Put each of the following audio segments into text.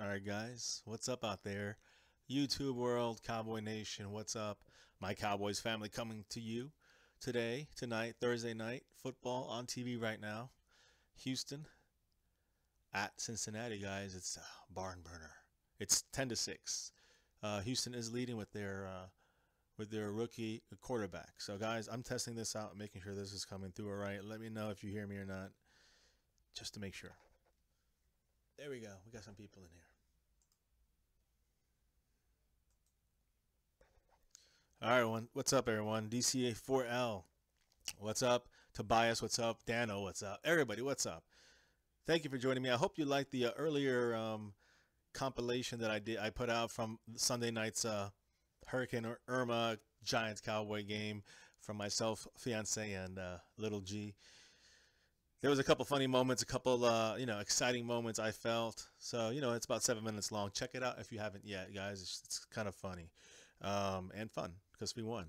All right, guys, what's up out there? YouTube world, Cowboy Nation, what's up? My Cowboys family coming to you today, tonight, Thursday night. Football on TV right now. Houston at Cincinnati, guys. It's a barn burner. It's 10-6. Houston is leading with their rookie quarterback. So, guys, I'm testing this out, making sure this is coming through all right. Let me know if you hear me or not, just to make sure. There we go. We got some people in here. All right, everyone. What's up, everyone? DCA4L. What's up? Tobias, what's up? Dano, what's up? Everybody, what's up? Thank you for joining me. I hope you liked the earlier compilation that I put out from Sunday night's Hurricane Irma Giants Cowboy game from myself, fiance, and little G. There was a couple funny moments, a couple exciting moments I felt. So it's about 7 minutes long. Check it out if you haven't yet, guys. It's kind of funny and fun because we won.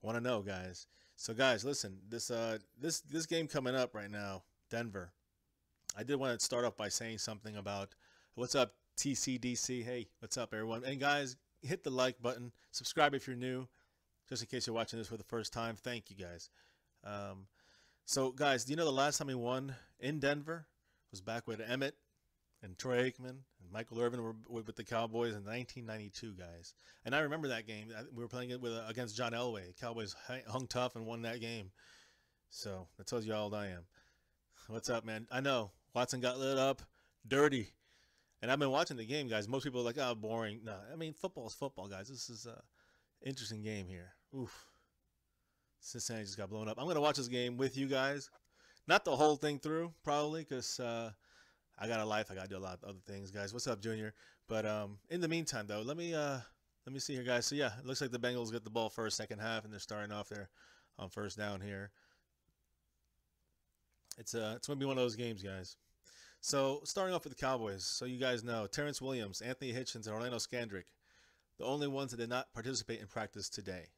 Want to know, guys? So, guys, listen. This game coming up right now, Denver. I did want to start off by saying something about what's up, TCDC. Hey, what's up, everyone? And guys, hit the like button. Subscribe if you're new, just in case you're watching this for the first time. Thank you, guys. So, guys, do you know the last time we won in Denver was back with Emmett and Troy Aikman and Michael Irvin were with the Cowboys in 1992, guys. And I remember that game. We were playing it against John Elway. Cowboys hung tough and won that game. So that tells you how old I am. What's up, man? I know Watson got lit up, dirty, and I've been watching the game, guys. Most people are like, "Oh, boring." No, I mean football is football, guys. This is a interesting game here. Oof. Cincinnati just got blown up. I'm going to watch this game with you guys. Not the whole thing through, probably, because I got a life. I got to do a lot of other things, guys. What's up, Junior? But in the meantime, though, let me see here, guys. So, yeah, it looks like the Bengals get the ball first, second half, and they're starting off there on first down here. It's going to be one of those games, guys. So, starting off with the Cowboys. So, you guys know, Terrence Williams, Anthony Hitchens, and Orlando Scandrick, the only ones that did not participate in practice today.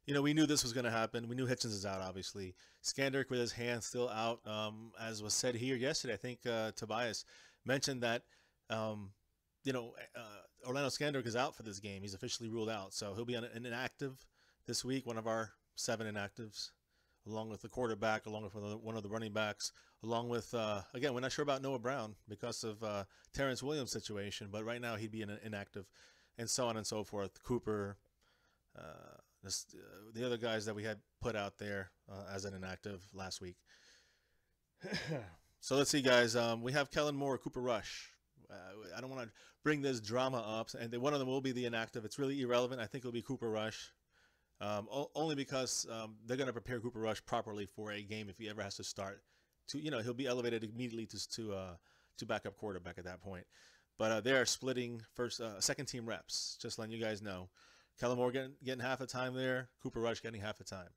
We knew this was going to happen. We knew Hitchens is out, obviously. Scandrick with his hand still out. As was said here yesterday, I think Tobias mentioned that, Orlando Scandrick is out for this game. He's officially ruled out. So he'll be on an inactive this week, one of our 7 inactives, along with the quarterback, along with one of the running backs, along with, again, we're not sure about Noah Brown because of Terrence Williams' situation, but right now he'd be inactive, and so on and so forth. Cooper, the other guys that we had put out there as an inactive last week. So let's see, guys. We have Kellen Moore, Cooper Rush. I don't want to bring this drama up, and one of them will be the inactive. It's really irrelevant. I think it'll be Cooper Rush, only because they're going to prepare Cooper Rush properly for a game if he ever has to start. He'll be elevated immediately to backup quarterback at that point. But they are splitting second team reps. Just letting you guys know. Kellen Moore getting half the time there. Cooper Rush getting half the time.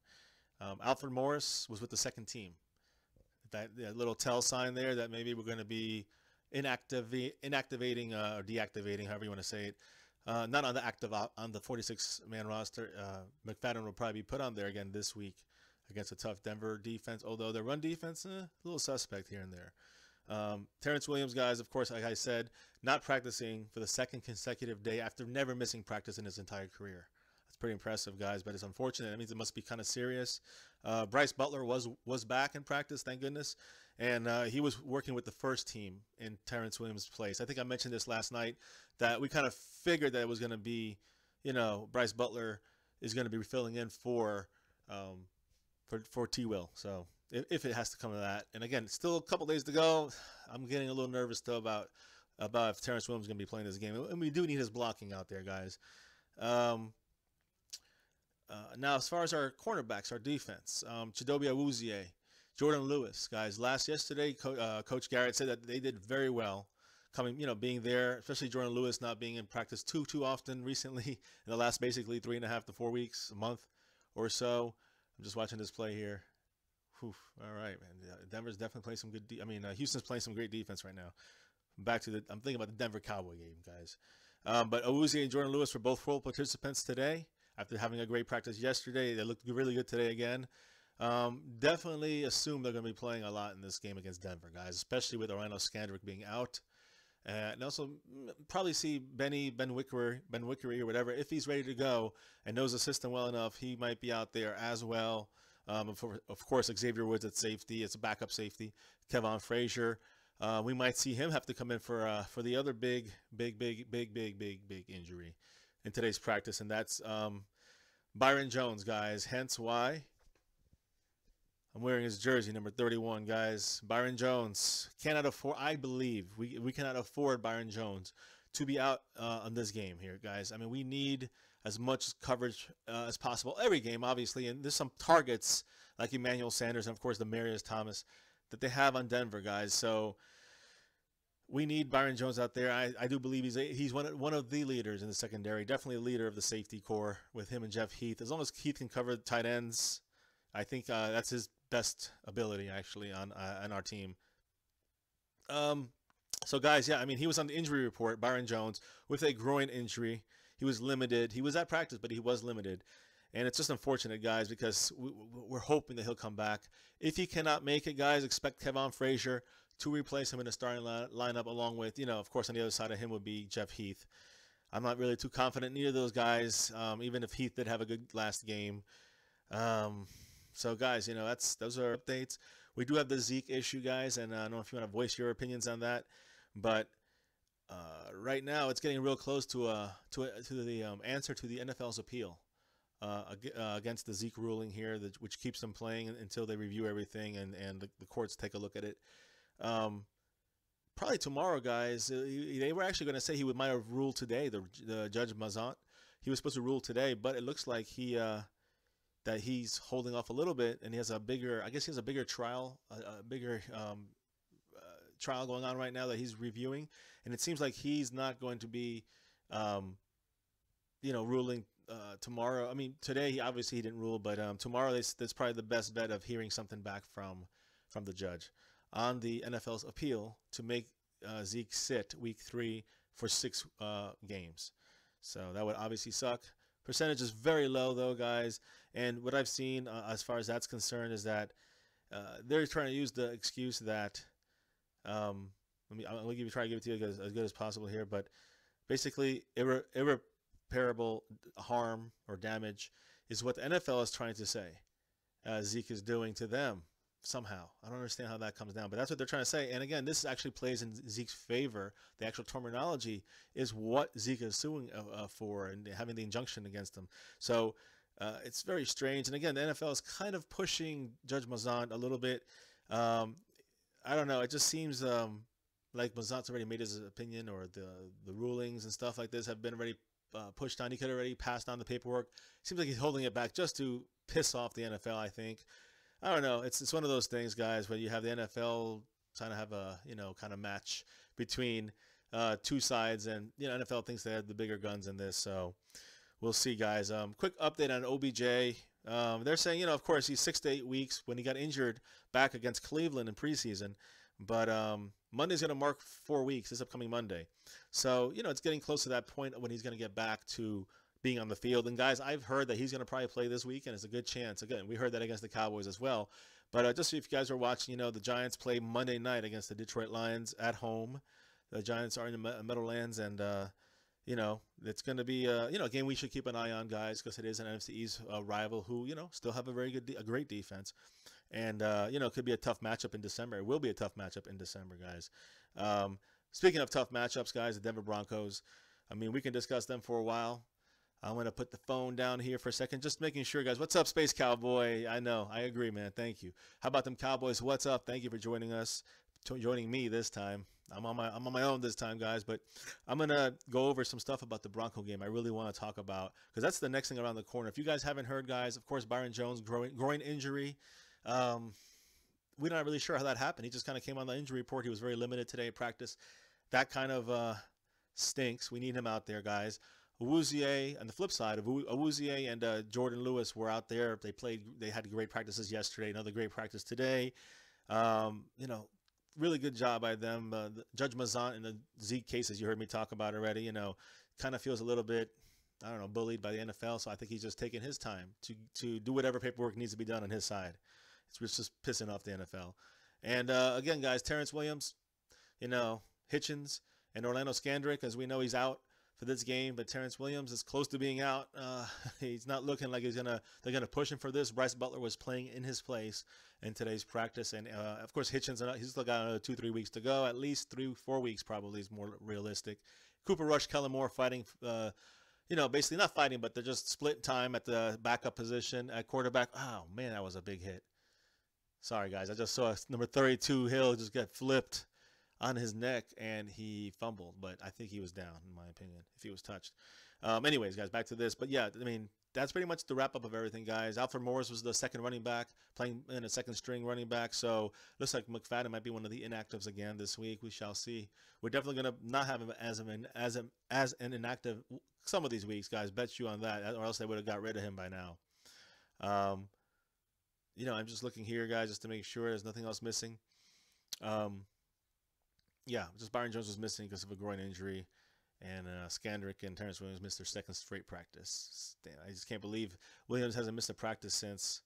Alfred Morris was with the second team. That little tell sign there that maybe we're going to be inactivating or deactivating, however you want to say it. Not on the 46-man roster. McFadden will probably be put on there again this week against a tough Denver defense. Although their run defense, a little suspect here and there. Terrence Williams, guys, of course, like I said, not practicing for the second consecutive day after never missing practice in his entire career. That's pretty impressive, guys, but it's unfortunate. That means it must be kind of serious. Bryce Butler was back in practice, thank goodness, and he was working with the first team in Terrence Williams' place. I think I mentioned this last night that we kind of figured that it was going to be, Bryce Butler is going to be filling in for T. Will. So if it has to come to that, and again, still a couple days to go, I'm getting a little nervous though about if Terrence Williams is going to be playing this game, and we do need his blocking out there, guys. Now, as far as our cornerbacks, our defense, Chidobe Awuzie, Jordan Lewis, guys. Yesterday, Coach Garrett said that they did very well, being there, especially Jordan Lewis not being in practice too often recently in the last basically 3.5 to 4 weeks, a month or so. I'm just watching this play here. Whew. All right, man. Denver's definitely playing some good. Houston's playing some great defense right now. I'm thinking about the Denver Cowboy game, guys. But Awuzie and Jordan Lewis were both full participants today. After having a great practice yesterday, they looked really good today again. Definitely assume they're going to be playing a lot in this game against Denver, guys, especially with Orlando Scandrick being out. And also probably see Ben Wickery or whatever, if he's ready to go and knows the system well enough, he might be out there as well. Of course, Xavier Woods at safety. It's a backup safety. Kevon Frazier. We might see him have to come in for the other big injury in today's practice, and that's Byron Jones, guys. Hence why I'm wearing his jersey, number 31, guys. Byron Jones cannot afford. I believe we cannot afford Byron Jones to be out on this game here, guys. I mean, we need as much coverage as possible every game, obviously. And there's some targets like Emmanuel Sanders and, of course, Demaryius Thomas that they have on Denver, guys. So we need Byron Jones out there. I do believe he's one of the leaders in the secondary, definitely a leader of the safety core with him and Jeff Heath. As long as Heath can cover the tight ends, I think that's his best ability, actually, on our team. So, guys, yeah, I mean, he was on the injury report, Byron Jones, with a groin injury. He was limited. He was at practice, but he was limited. And it's just unfortunate, guys, because we're hoping that he'll come back. If he cannot make it, guys, expect Kevon Frazier to replace him in the starting lineup, along with, of course, on the other side of him would be Jeff Heath. I'm not really too confident in either of those guys, even if Heath did have a good last game. So, guys, those are updates. We do have the Zeke issue, guys, and I don't know if you want to voice your opinions on that. But right now, it's getting real close to the answer to the NFL's appeal against the Zeke ruling here, which keeps them playing until they review everything and the courts take a look at it. Probably tomorrow, guys. They were actually going to say he might have ruled today. The Judge Mazant, he was supposed to rule today, but it looks like that he's holding off a little bit, and he has a bigger trial, a bigger trial going on right now that he's reviewing, and it seems like he's not going to be, ruling tomorrow. I mean, today he didn't rule, but tomorrow that's probably the best bet of hearing something back from the judge on the NFL's appeal to make Zeke sit week 3 for 6 games. So that would obviously suck. Percentage is very low, though, guys. And what I've seen as far as that's concerned is that they're trying to use the excuse that I'm going to try to give it to you as good as possible here, but basically irreparable harm or damage is what the NFL is trying to say Zeke is doing to them somehow. I don't understand how that comes down, but that's what they're trying to say. And again, this actually plays in Zeke's favor. The actual terminology is what Zeke is suing for and having the injunction against him. So it's very strange. And again, the NFL is kind of pushing Judge Mazant a little bit. I don't know. It just seems like Mazant's already made his opinion, or the rulings and stuff like this have been already pushed on. He could have already passed on the paperwork. Seems like he's holding it back just to piss off the NFL, I think. I don't know. It's one of those things, guys, where you have the NFL trying to have a kind of match between two sides, and NFL thinks they have the bigger guns in this. So we'll see, guys. Quick update on OBJ. They're saying of course he's 6 to 8 weeks when he got injured back against Cleveland in preseason, but Monday's going to mark 4 weeks. This upcoming Monday, so it's getting close to that point when he's going to get back to being on the field. And guys, I've heard that he's going to probably play this week, and it's a good chance. Again, we heard that against the Cowboys as well. But just if you guys are watching, the Giants play Monday night against the Detroit Lions at home. The Giants are in the Meadowlands, and it's going to be a game we should keep an eye on, guys, because it is an NFC East rival who still have a great defense, and it could be a tough matchup in December. It will be a tough matchup in December, guys. Speaking of tough matchups, guys, the Denver Broncos. I mean, we can discuss them for a while. I'm going to put the phone down here for a second, just making sure, guys. What's up, Space Cowboy? I know. I agree, man. Thank you. How about them Cowboys? What's up? Thank you for joining us, joining me this time. I'm on my own this time, guys, but I'm going to go over some stuff about the Bronco game I really want to talk about, because that's the next thing around the corner. If you guys haven't heard, guys, of course, Byron Jones, groin injury. We're not really sure how that happened. He just kind of came on the injury report. He was very limited today at practice. That kind of stinks. We need him out there, guys. Awuzie, on the flip side, Awuzie and Jordan Lewis were out there. They had great practices yesterday, another great practice today. Really good job by them. Judge Mazant in the Zeke cases you heard me talk about already, kind of feels a little bit, I don't know, bullied by the NFL. So I think he's just taking his time to do whatever paperwork needs to be done on his side. It's just pissing off the NFL. And again, guys, Terrence Williams, Hitchens, And Orlando Scandrick, as we know, he's out for this game, but Terrence Williams is close to being out. He's not looking like they're gonna push him for this. Bryce Butler was playing in his place in today's practice, and of course Hitchens, he's still got another 2-3 weeks to go. At least 3-4 weeks probably is more realistic. Cooper Rush, Kellen Moore fighting, basically not fighting, but they're just split time at the backup position at quarterback. Oh man, that was a big hit. Sorry guys, I just saw number 32 Hill just get flipped on his neck, and he fumbled, but I think he was down, in my opinion, if he was touched. Anyways, guys, back to this. But yeah, I mean, that's pretty much the wrap-up of everything, guys. Alfred Morris was the second running back, playing in a second-string running back, so looks like McFadden might be one of the inactives again this week. We shall see. We're definitely going to not have him as an inactive some of these weeks, guys. Bet you on that, or else they would have got rid of him by now. I'm just looking here, guys, just to make sure there's nothing else missing. Yeah, just Byron Jones was missing because of a groin injury, and Scandrick and Terrence Williams missed their second straight practice. Damn, I just can't believe Williams hasn't missed a practice since.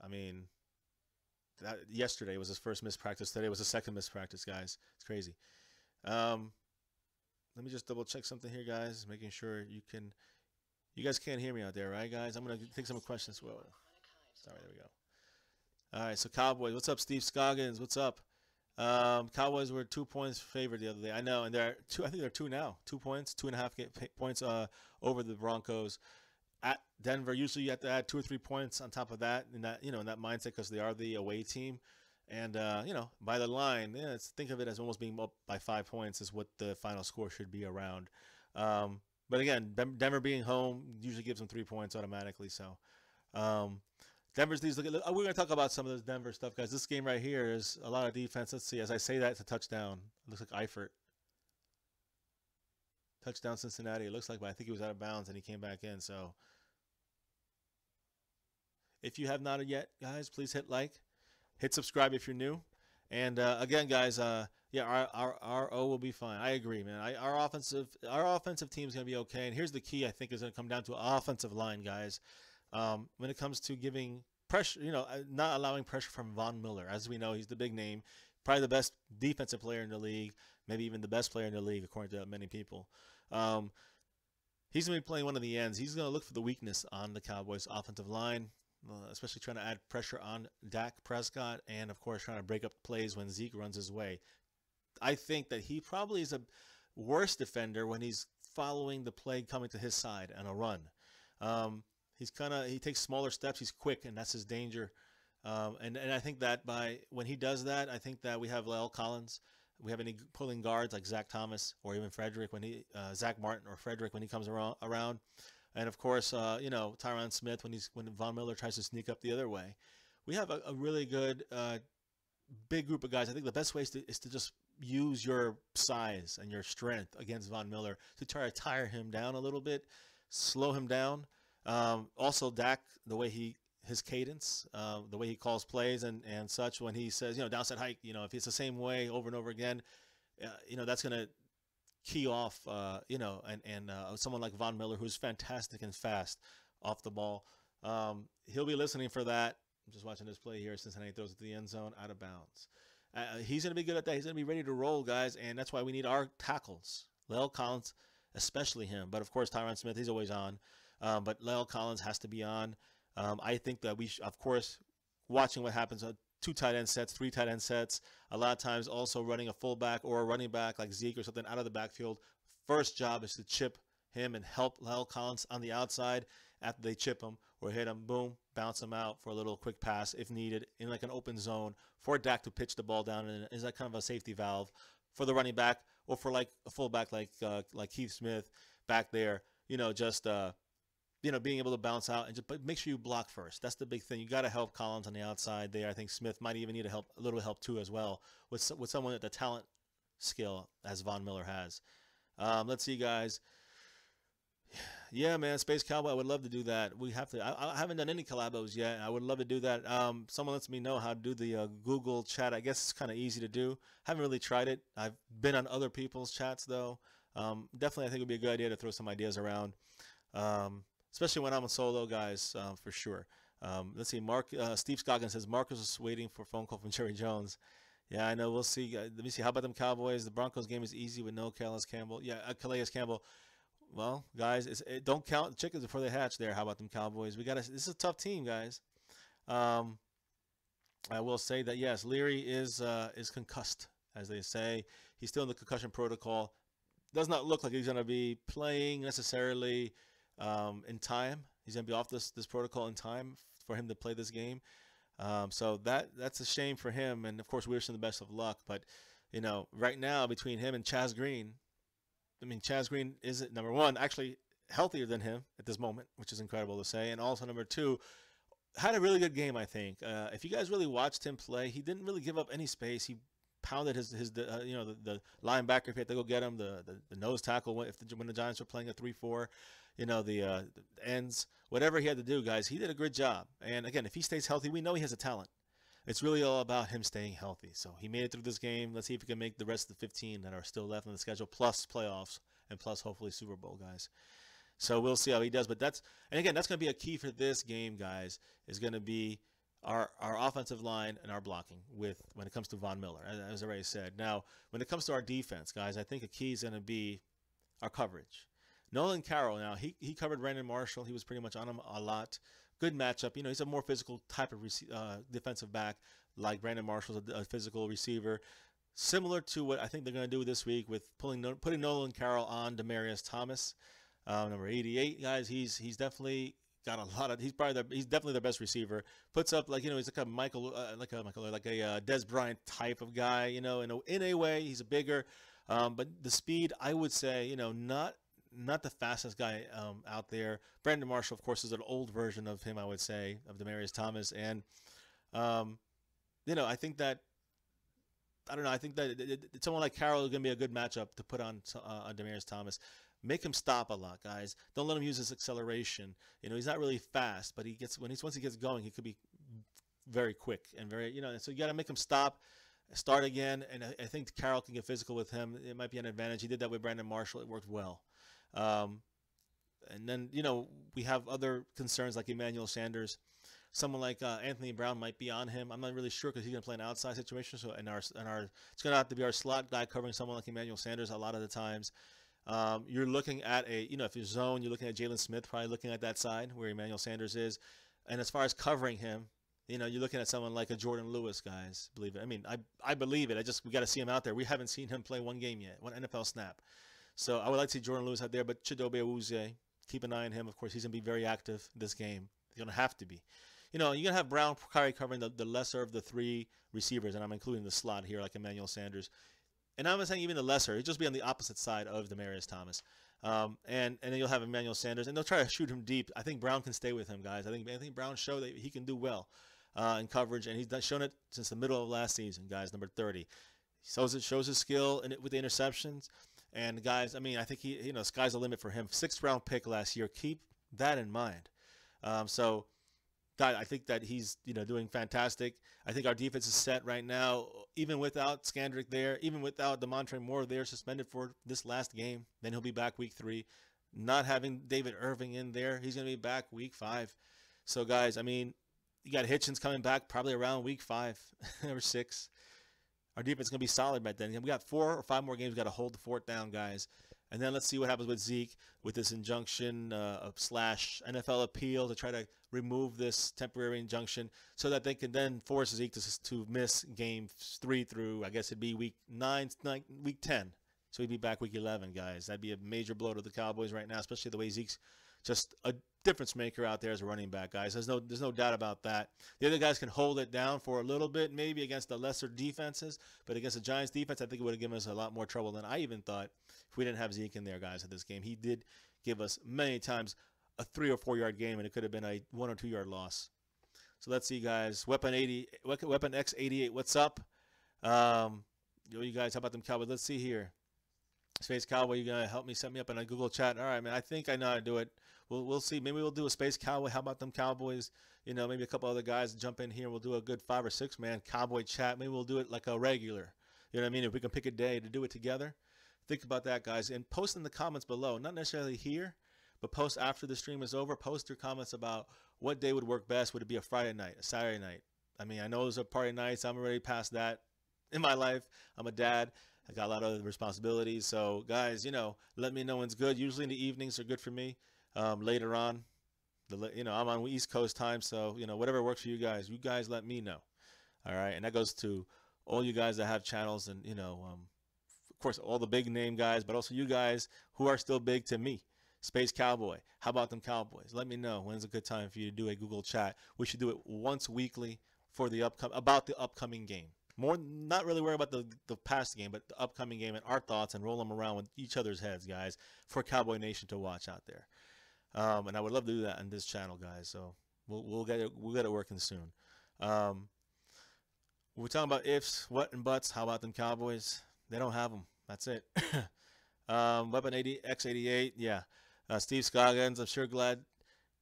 I mean, yesterday was his first missed practice. Today was his second missed practice, guys. It's crazy. Let me just double check something here, guys, making sure you guys can't hear me out there, right, guys? I'm gonna take some questions. Well, sorry, there we go. All right, so Cowboys, what's up, Steve Scoggins? What's up? Cowboys were 2 points favored the other day. I know, and they're two. I think they're 2 now. 2 points, 2.5 points over the Broncos. At Denver, usually you have to add 2 or 3 points on top of that, in that mindset, because they are the away team. And by the line, think of it as almost being up by 5 points is what the final score should be around. But again, Denver being home usually gives them 3 points automatically. So. Denver's these. We're going to talk about some of this Denver stuff, guys. This game right here is a lot of defense. Let's see. As I say that, it's a touchdown. It looks like Eifert. Touchdown Cincinnati. It looks like, but I think he was out of bounds and he came back in. So, if you have not yet, guys, please hit like, hit subscribe if you're new, and again, guys, our O will be fine. I agree, man. Our offensive team is going to be okay. And here's the key. I think is going to come down to offensive line, guys. When it comes to giving pressure, not allowing pressure from Von Miller. As we know, he's the big name, probably the best defensive player in the league, maybe even the best player in the league, according to many people. He's going to be playing one of the ends. He's going to look for the weakness on the Cowboys' offensive line, especially trying to add pressure on Dak Prescott and, of course, trying to break up plays when Zeke runs his way. I think that he probably is a worse defender when he's following the play coming to his side and a run. He takes smaller steps. He's quick, and that's his danger. And I think that when he does that, I think that we have La'el Collins. We have any pulling guards like Zach Thomas or even Frederick Zach Martin or Frederick when he comes around. And of course, Tyron Smith when Von Miller tries to sneak up the other way. We have a really good big group of guys. I think the best way is to just use your size and your strength against Von Miller to try to tire him down a little bit, slow him down. Also, Dak, his cadence, the way he calls plays and such, when he says, downside hike, if it's the same way over and over again, that's going to key off, and someone like Von Miller, who's fantastic and fast off the ball. He'll be listening for that. I'm just watching this play here. Cincinnati throws it to the end zone, out of bounds. He's going to be good at that. He's going to be ready to roll, guys, and that's why we need our tackles. La'el Collins, especially him, but of course Tyron Smith, he's always on. But La'el Collins has to be on. I think that of course, watching what happens on 2 tight end sets, 3 tight end sets, a lot of times also running a fullback or a running back like Zeke or something out of the backfield. First job is to chip him and help La'el Collins on the outside. After they chip him or hit him, boom, bounce him out for a little quick pass if needed in like an open zone for Dak to pitch the ball down. And is that kind of a safety valve for the running back or for like a fullback like Keith Smith back there, being able to bounce out but make sure you block first. That's the big thing. You got to help Collins on the outside there. I think Smith might even need a little help too as well with someone at the talent skill as Von Miller has. Let's see, guys. Yeah, man, Space Cowboy, I would love to do that. We have to. I haven't done any collabos yet. I would love to do that. Someone lets me know how to do the Google chat. I guess it's kind of easy to do. Haven't really tried it. I've been on other people's chats though. Definitely, I think it would be a good idea to throw some ideas around. Especially when I'm a solo, guys, for sure. Let's see. Steve Scoggins says Marcus was waiting for a phone call from Jerry Jones. Yeah, I know. We'll see. Let me see. How about them Cowboys? The Broncos game is easy with no Calais Campbell. Yeah, Calais Campbell. Well, guys, don't count the chickens before they hatch. There. How about them Cowboys? We got to. This is a tough team, guys. Um, I will say that yes, Leary is concussed, as they say. He's still in the concussion protocol. Does not look like he's going to be playing necessarily in time. He's going to be off this protocol in time for him to play this game. So that's a shame for him. And of course, we wish him the best of luck. But right now between him and Chaz Green, I mean, Chaz Green is number one actually healthier than him at this moment, which is incredible to say. And also number two, had a really good game, I think. If you guys really watched him play, he didn't really give up any space. He pounded his the linebacker if he had to go get him, the nose tackle when the Giants were playing a 3-4, the ends, whatever he had to do, guys. He did a good job. And again, if he stays healthy, we know he has a talent. It's really all about him staying healthy. So he made it through this game. Let's see if he can make the rest of the 15 that are still left on the schedule, plus playoffs and plus hopefully Super Bowl, guys. So we'll see how he does. But and again, that's going to be a key for this game, guys, is going to be our offensive line and our blocking when it comes to Von Miller, as I already said. Now, when it comes to our defense, guys, I think a key is going to be our coverage. Nolan Carroll, now, he covered Brandon Marshall. He was pretty much on him a lot. Good matchup. He's a more physical type of defensive back, like Brandon Marshall's a physical receiver. Similar to what I think they're going to do this week with putting Nolan Carroll on Demaryius Thomas. Number 88, guys, he's definitely got a lot of. He's definitely the best receiver. Puts up he's like a Des Bryant type of guy. In a way, he's a bigger, but the speed, I would say, not the fastest guy out there. Brandon Marshall, of course, is an old version of him, I would say, of Demaryius Thomas, and I think that. I don't know. I think that someone like Carroll is going to be a good matchup to put on Demaryius Thomas. Make him stop a lot, guys. Don't let him use his acceleration. He's not really fast, but once he gets going, he could be very quick and very, so you got to make him stop, start again, and I think Carroll can get physical with him. It might be an advantage. He did that with Brandon Marshall. It worked well. And then, we have other concerns like Emmanuel Sanders. Someone like Anthony Brown might be on him. I'm not really sure because he's going to play an outside situation. So it's going to have to be our slot guy covering someone like Emmanuel Sanders a lot of the times. You're looking at if you're zone, you're looking at Jalen Smith, probably looking at that side where Emmanuel Sanders is. And as far as covering him, you're looking at someone like a Jordan Lewis, guys. Believe it. I mean, I believe it. We got to see him out there. We haven't seen him play one game yet, one NFL snap. So I would like to see Jordan Lewis out there, but Chidobe Awuzie, keep an eye on him. Of course, he's going to be very active this game. He's going to have to be. You're going to have Brown covering the lesser of the three receivers, and I'm including the slot here like Emmanuel Sanders. And I'm not saying even the lesser. He'll just be on the opposite side of Demaryius Thomas. And then you'll have Emmanuel Sanders, and they'll try to shoot him deep. I think Brown can stay with him, guys. I think Brown showed that he can do well in coverage, and he's shown it since the middle of last season, guys, number 30. Shows his skill with the interceptions. And, guys, I mean, I think sky's the limit for him. 6th-round pick last year. Keep that in mind. I think that he's doing fantastic. I think our defense is set right now, even without Scandrick there, even without DeMontre Moore there suspended for this last game. Then he'll be back week 3. Not having David Irving in there, he's going to be back week 5. So, guys, I mean, you got Hitchens coming back probably around week 5 or 6. Our defense is going to be solid by then. We got 4 or 5 more games. We got to hold the fort down, guys. And then let's see what happens with Zeke with this injunction / NFL appeal to try to remove this temporary injunction so that they can then force Zeke to miss game 3 through, I guess it'd be week 10. So he'd be back week 11, guys. That'd be a major blow to the Cowboys right now, especially the way Zeke's just a difference maker out there as a running back, guys. There's no doubt about that. The other guys can hold it down for a little bit, maybe against the lesser defenses, but against the Giants defense, I think it would have given us a lot more trouble than I even thought if we didn't have Zeke in there, guys, at this game. He did give us many times a 3 or 4 yard game, and it could have been a 1 or 2 yard loss. So let's see, guys. Weapon X88, what's up? You guys, how about them Cowboys? Let's see here. Space Cowboy, you gonna help me set me up in a Google chat? All right, man. I think I know how to do it. We'll see. Maybe we'll do a Space Cowboy. How about them Cowboys? Maybe a couple other guys jump in here. We'll do a good 5 or 6 man Cowboy chat. Maybe we'll do it like a regular. You know what I mean? If we can pick a day to do it together. Think about that, guys. And post in the comments below. Not necessarily here, but post after the stream is over. Post your comments about what day would work best. Would it be a Friday night, a Saturday night? I mean, I know those are party nights. I'm already past that. in my life. I'm a dad. I got a lot of responsibilities. So, guys, let me know when's good. Usually in the evenings are good for me. Later on, I'm on East Coast time, so whatever works for you guys let me know. All right, and that goes to all you guys that have channels, and of course, all the big name guys, but also you guys who are still big to me. Space Cowboy. How about them Cowboys? Let me know when's a good time for you to do a Google chat. We should do it once weekly for about the upcoming game. More, not really worry about the past game, but the upcoming game and our thoughts, and roll them around with each other's heads, guys, for Cowboy Nation to watch out there. And I would love to do that on this channel, guys. So we'll get it working soon. We're talking about ifs, what, and buts. How about them Cowboys? They don't have them. That's it. Weapon 80 X88. Yeah. Steve Scoggins. I'm sure glad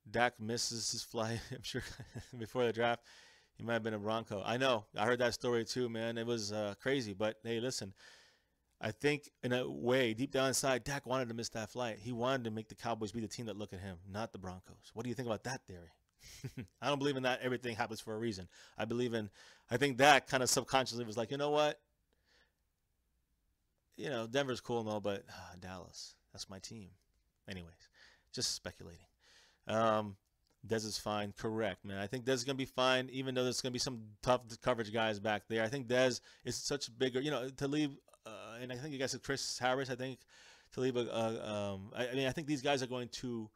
Dak misses his flight. I'm sure before the draft he might have been a Bronco. I know. I heard that story too, man. It was crazy. But hey, listen. I think in a way, deep down inside, Dak wanted to miss that flight. He wanted to make the Cowboys be the team that look at him, not the Broncos. What do you think about that theory? I don't believe in that. Everything happens for a reason. I think Dak kind of subconsciously was like, you know what? Denver's cool and all, but Dallas, that's my team. Anyways, just speculating. Dez is fine. Correct, man. I think Dez is going to be fine, even though there's going to be some tough coverage guys back there. I think Dez is such bigger, to leave, and I think you guys said Chris Harris, I think, to leave I think these guys are going to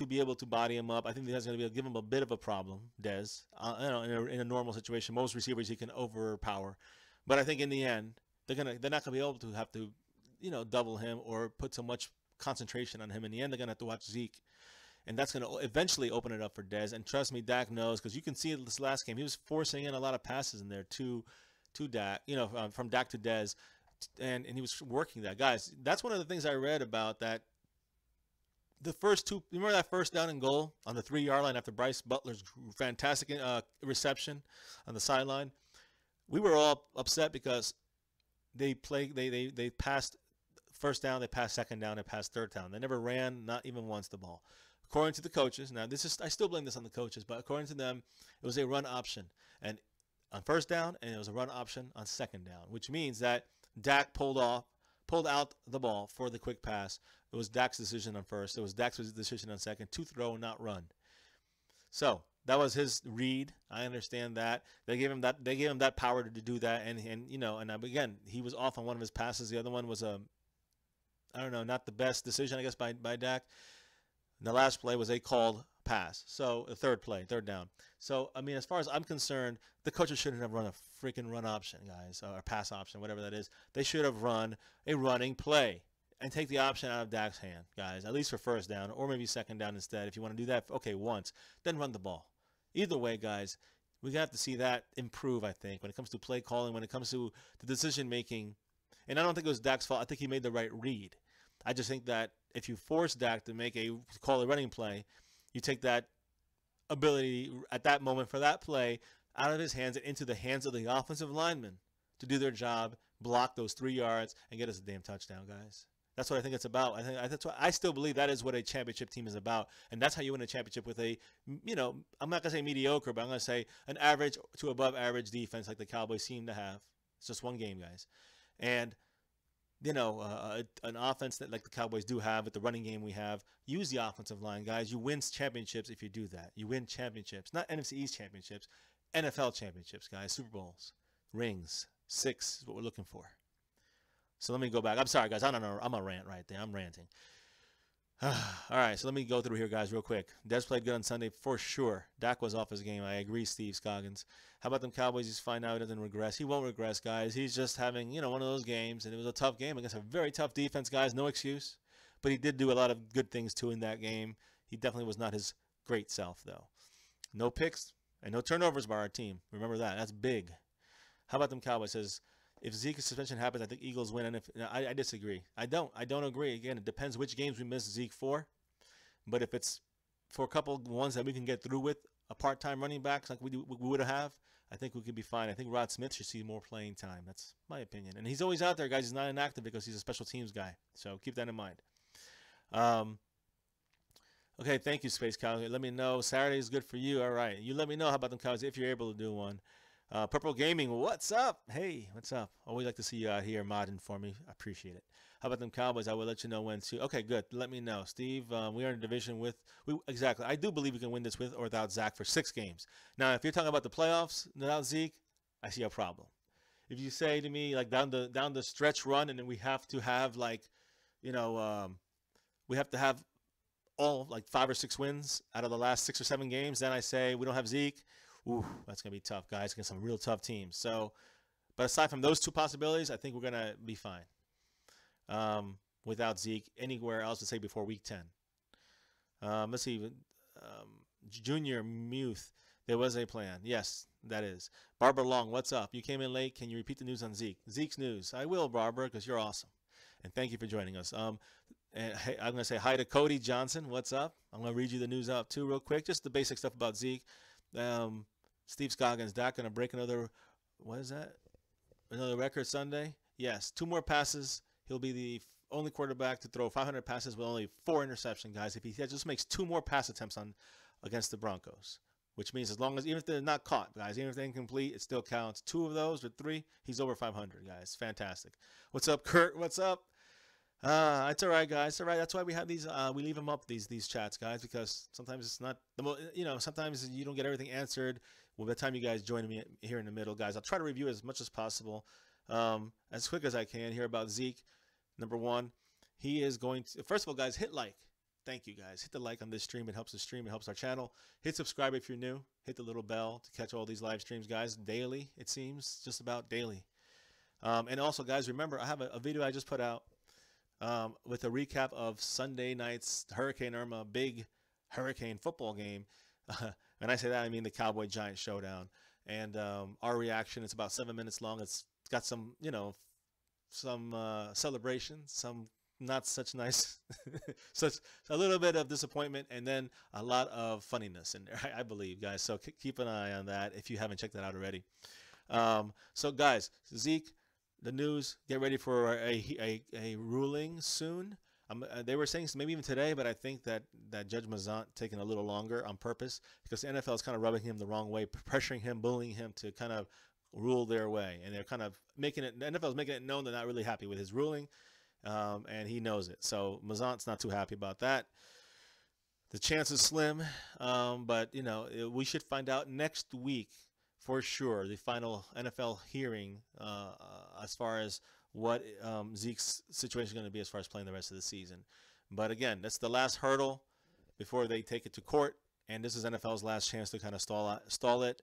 be able to body him up. I think that's going to be give him a bit of a problem, Dez. In a normal situation, most receivers he can overpower, but I think in the end they're not going to be able to have to, double him or put so much concentration on him. In the end, they're going to have to watch Zeke, and that's going to eventually open it up for Dez. And trust me, Dak knows, because you can see this last game he was forcing in a lot of passes in there to Dak, from Dak to Dez, and he was working that. Guys, that's one of the things I read about that. The first two, remember that first down and goal on the 3-yard line after Bryce Butler's fantastic reception on the sideline? We were all upset because they passed first down, they passed second down, they passed third down. They never ran, not even once, the ball. According to the coaches, now I still blame this on the coaches, but according to them, it was a run option and on first down, and it was a run option on second down, which means that Dak pulled out the ball for the quick pass. It was Dak's decision on first. It was Dak's decision on second to throw, not run. So that was his read. I understand that. They gave him that power to do that, and again, he was off on one of his passes. The other one was not the best decision, I guess, by Dak. And the last play was a called pass. So the third down. So as far as I'm concerned, the coaches shouldn't have run a freaking run option, guys, or pass option, whatever that is. They should have run a running play and take the option out of Dak's hand, guys, at least for first down, or maybe second down instead. If you want to do that, okay, once, then run the ball. Either way, guys, we have to see that improve, I think, when it comes to play calling, when it comes to the decision making. And I don't think it was Dak's fault. I think he made the right read. I just think that if you force Dak to call a running play, you take that ability at that moment for that play out of his hands and into the hands of the offensive linemen to do their job, block those 3 yards, and get us a damn touchdown, guys. That's what I think it's about. I still believe that is what a championship team is about, and that's how you win a championship with a, I'm not gonna say mediocre, but I'm gonna say an average to above average defense like the Cowboys seem to have. It's just one game, guys, and an offense that like the Cowboys do have with the running game we have. Use the offensive line, guys. You win championships if you do that. You win championships, not NFC East championships, NFL championships, guys. Super Bowls, rings, 6 is what we're looking for. So let me go back. I'm sorry, guys. I don't know. I'm a rant right there. I'm ranting. All right, so let me go through here, guys, real quick. Dez played good on Sunday for sure. Dak was off his game. I agree, Steve Scoggins. How about them Cowboys? He's fine now. He doesn't regress. He won't regress, guys. He's just having, one of those games, and it was a tough game against a very tough defense, guys. No excuse. But he did do a lot of good things, too, in that game. He definitely was not his great self, though. No picks and no turnovers by our team. Remember that. That's big. How about them Cowboys? Says, if Zeke's suspension happens, I think Eagles win. And I disagree. I don't agree. Again, it depends which games we miss Zeke for. But if it's for a couple ones that we can get through with a part-time running backs like we would have, I think we could be fine. I think Rod Smith should see more playing time. That's my opinion. And he's always out there, guys. He's not inactive because he's a special teams guy. So keep that in mind. Okay, thank you, Space Cow. Let me know. Saturday is good for you. All right. You let me know how about them Cows if you're able to do one. Purple Gaming, what's up? Hey, what's up? Always like to see you out here modding for me. I appreciate it. How about them Cowboys? I will let you know when to. Okay, good. Let me know, Steve. We are in a division with. Exactly. I do believe we can win this with or without Zach for 6 games. Now, if you're talking about the playoffs without Zeke, I see a problem. If you say to me like down the stretch run, and then we have to have like, you know, we have to have all like 5 or 6 wins out of the last 6 or 7 games, then I say we don't have Zeke. Ooh, that's gonna be tough, guys, against some real tough teams. So, but aside from those 2 possibilities, I think we're gonna be fine without Zeke. Anywhere else to say before week 10. Let's see. Junior Muth, there was a plan. Yes, that is. Barbara Long, what's up? You came in late. Can you repeat the news on Zeke? Zeke's news. I will, Barbara, because you're awesome. And thank you for joining us. And hey, I'm going to say hi to Cody Johnson. What's up? I'm going to read you the news out too real quick. Just the basic stuff about Zeke. Steve Scoggins, Dak going to break another, what is that? Another record Sunday? Yes. 2 more passes. He'll be the only quarterback to throw 500 passes with only 4 interceptions, guys. If he just makes 2 more pass attempts against the Broncos, which means as long as, even if they're not caught, guys, even if they're incomplete, it still counts. 2 of those or 3, he's over 500, guys. Fantastic. What's up, Kurt? What's up? It's all right, guys. It's all right. That's why we have these. We leave them up these chats, guys, because sometimes it's not the sometimes you don't get everything answered. Well, by the time you guys join me here in the middle, guys, I'll try to review as much as possible, as quick as I can. Here about Zeke. Number 1, he is going to. First of all, guys, hit like. Thank you, guys. Hit the like on this stream. It helps the stream. It helps our channel. Hit subscribe if you're new. Hit the little bell to catch all these live streams, guys. Daily, it seems, just about daily. And also, guys, remember, I have a video I just put out with a recap of Sunday night's Hurricane Irma big hurricane football game. When I say that, I mean the Cowboy-Giants showdown. And our reaction, it's about 7 minutes long. It's got some, some celebrations, some not such nice, such a little bit of disappointment, and then a lot of funniness in there, I believe, guys. So keep an eye on that if you haven't checked that out already. So, guys, Zeke, the news, get ready for a ruling soon. They were saying maybe even today, but I think that Judge Mazant taking a little longer on purpose because the NFL is kind of rubbing him the wrong way, pressuring him, bullying him to kind of rule their way, and they're kind of making it. The NFL is making it known they're not really happy with his ruling. And he knows it. So Mazant's not too happy about that. The chance is slim, but, we should find out next week for sure, the final NFL hearing as far as what Zeke's situation is going to be as far as playing the rest of the season. But, again, that's the last hurdle before they take it to court, and this is NFL's last chance to kind of stall it.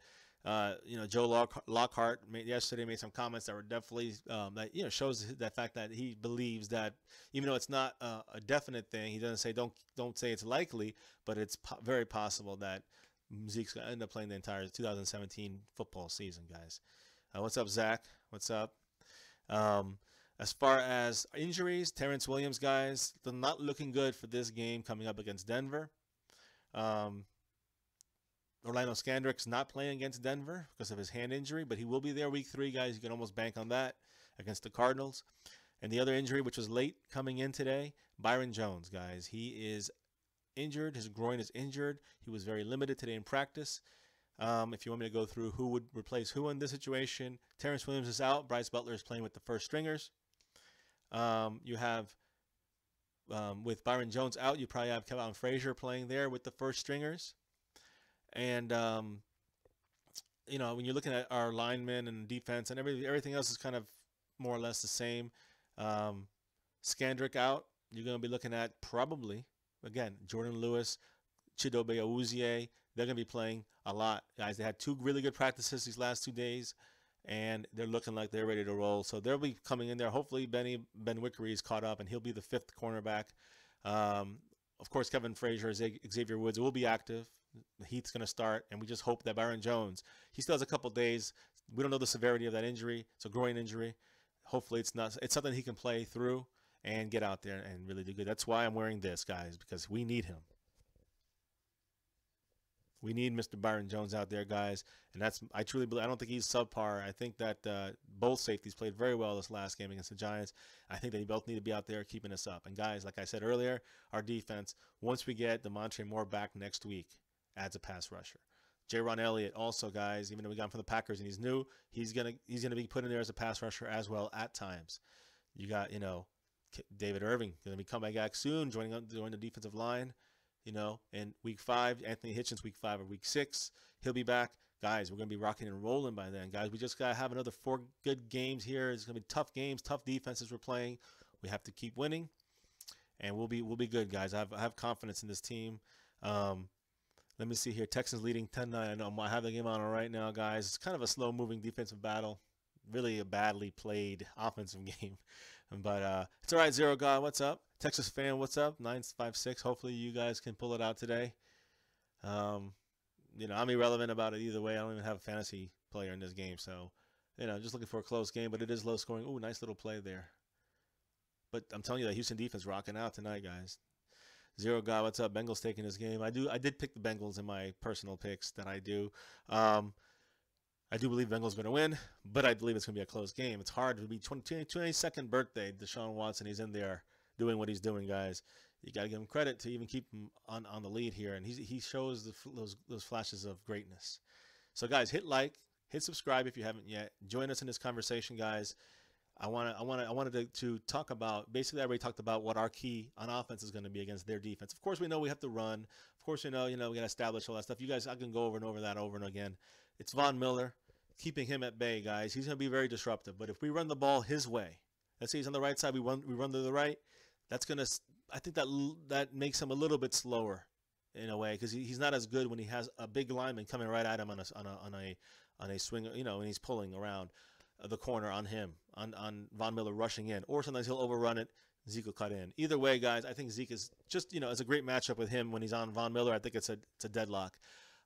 Joe Lockhart yesterday made some comments that were definitely that shows that fact that he believes that even though it's not a definite thing, he doesn't say don't say it's likely, but it's very possible that Zeke's gonna end up playing the entire 2017 football season, guys. What's up, Zach? What's up? As far as injuries, Terrence Williams, guys, they're not looking good for this game coming up against Denver. Orlando Scandrick's not playing against Denver because of his hand injury, but he will be there week 3, guys. You can almost bank on that against the Cardinals. And the other injury, which was late coming in today, Byron Jones, guys. He is injured. His groin is injured. He was very limited today in practice. If you want me to go through who would replace who in this situation, Terrence Williams is out. Bryce Butler is playing with the first stringers. You have, with Byron Jones out, you probably have Kevin Frazier playing there with the first stringers. And, when you're looking at our linemen and defense and everything else is kind of more or less the same. Scandrick out. You're going to be looking at probably, again, Jordan Lewis, Chidobe Awuzie. They're going to be playing a lot. Guys, they had 2 really good practices these last 2 days, and they're looking like they're ready to roll. So they'll be coming in there. Hopefully Ben Wickery is caught up, and he'll be the 5th cornerback. Of course, Kevin Frazier, Xavier Woods will be active. The Heat's going to start, and we just hope that Byron Jones, he still has a couple days. We don't know the severity of that injury. It's a groin injury. Hopefully it's something he can play through and get out there and really do good. That's why I'm wearing this, guys, because we need him. We need Mr. Byron Jones out there, guys, and I truly believe. I don't think he's subpar. I think that both safeties played very well this last game against the Giants. I think that they both need to be out there keeping us up. And guys, like I said earlier, our defense, once we get DeMontre Moore back next week, adds a pass rusher. J-Ron Elliott also, guys, even though we got him from the Packers and he's new, he's gonna be put in there as a pass rusher as well at times. You got, David Irving going to be coming back soon, joining the defensive line, in week 5. Anthony Hitchens, week 5 or week 6, he'll be back. Guys, we're going to be rocking and rolling by then. Guys, we just got to have another 4 good games here. It's going to be tough games, tough defenses we're playing. We have to keep winning, and we'll be good, guys. I have confidence in this team. Let me see here. Texans leading 10-9. I know I have the game on right now, guys. It's kind of a slow-moving defensive battle. Really a badly played offensive game. But it's all right, Zero God. What's up? Texas fan, what's up? 956. Hopefully you guys can pull it out today. I'm irrelevant about it either way. I don't even have a fantasy player in this game. So, just looking for a close game. But it is low scoring. Ooh, nice little play there. But I'm telling you, that Houston defense rocking out tonight, guys. Zero God, what's up? Bengals taking this game. I did pick the Bengals in my personal picks that I do. I do believe Bengals going to win, but I believe it's going to be a close game. It's hard to be 22nd birthday. Deshaun Watson, he's in there doing what he's doing, guys. You got to give him credit to even keep him on the lead here, and he shows those flashes of greatness. So, guys, hit like, hit subscribe if you haven't yet. Join us in this conversation, guys. I wanted to talk about, basically I already talked about what our key on offense is going to be against their defense. Of course, we know we have to run. Of course, we got to establish all that stuff. You guys, I can go over and over that over and again. It's Von Miller, keeping him at bay, guys. He's going to be very disruptive. But if we run the ball his way, let's say he's on the right side, we run to the right, that's going to, I think that makes him a little bit slower in a way, because he's not as good when he has a big lineman coming right at him on a swing, and he's pulling around the corner on him, on Von Miller rushing in, or sometimes he'll overrun it, Zeke will cut in. Either way, guys, I think Zeke is just, it's a great matchup with him when he's on Von Miller. I think it's a deadlock.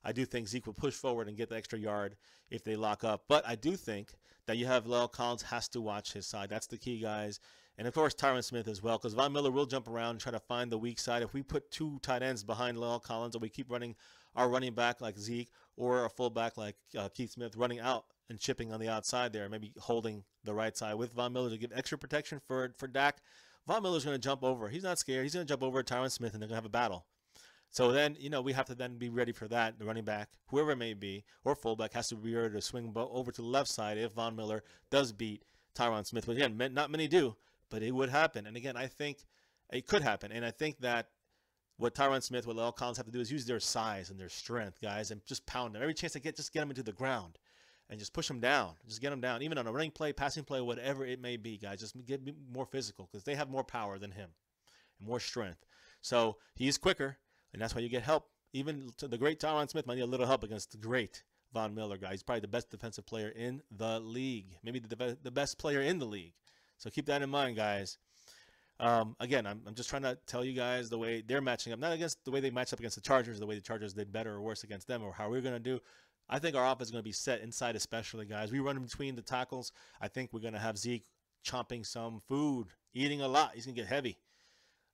I do think Zeke will push forward and get the extra yard if they lock up. But I do think that you have La'el Collins has to watch his side. That's the key, guys. And, of course, Tyron Smith as well, because Von Miller will jump around and try to find the weak side. If we put 2 tight ends behind La'el Collins, or we keep running our running back like Zeke or a fullback like Keith Smith running out and chipping on the outside there, maybe holding the right side with Von Miller to give extra protection for Dak, Von Miller's going to jump over. He's not scared. He's going to jump over Tyron Smith, and they're going to have a battle. So then, we have to then be ready for that. The running back, whoever it may be, or fullback, has to be ready to swing over to the left side if Von Miller does beat Tyron Smith. But again, not many do, but it would happen. And again, I think it could happen. And I think that what Tyron Smith, what La'el Collins have to do is use their size and their strength, guys, and just pound them. Every chance they get, just get them into the ground and just push them down. Just get them down, even on a running play, passing play, whatever it may be, guys. Just get more physical, because they have more power than him and more strength. So he's quicker. And that's why you get help. Even to the great Tyron Smith might need a little help against the great Von Miller, guy. He's probably the best defensive player in the league. Maybe the best player in the league. So keep that in mind, guys. Again, I'm just trying to tell you guys the way they're matching up. Not against the way they match up against the Chargers, the way the Chargers did better or worse against them, or how we're going to do. I think our offense is going to be set inside especially, guys. We run in between the tackles. I think we're going to have Zeke chomping some food, eating a lot. He's going to get heavy.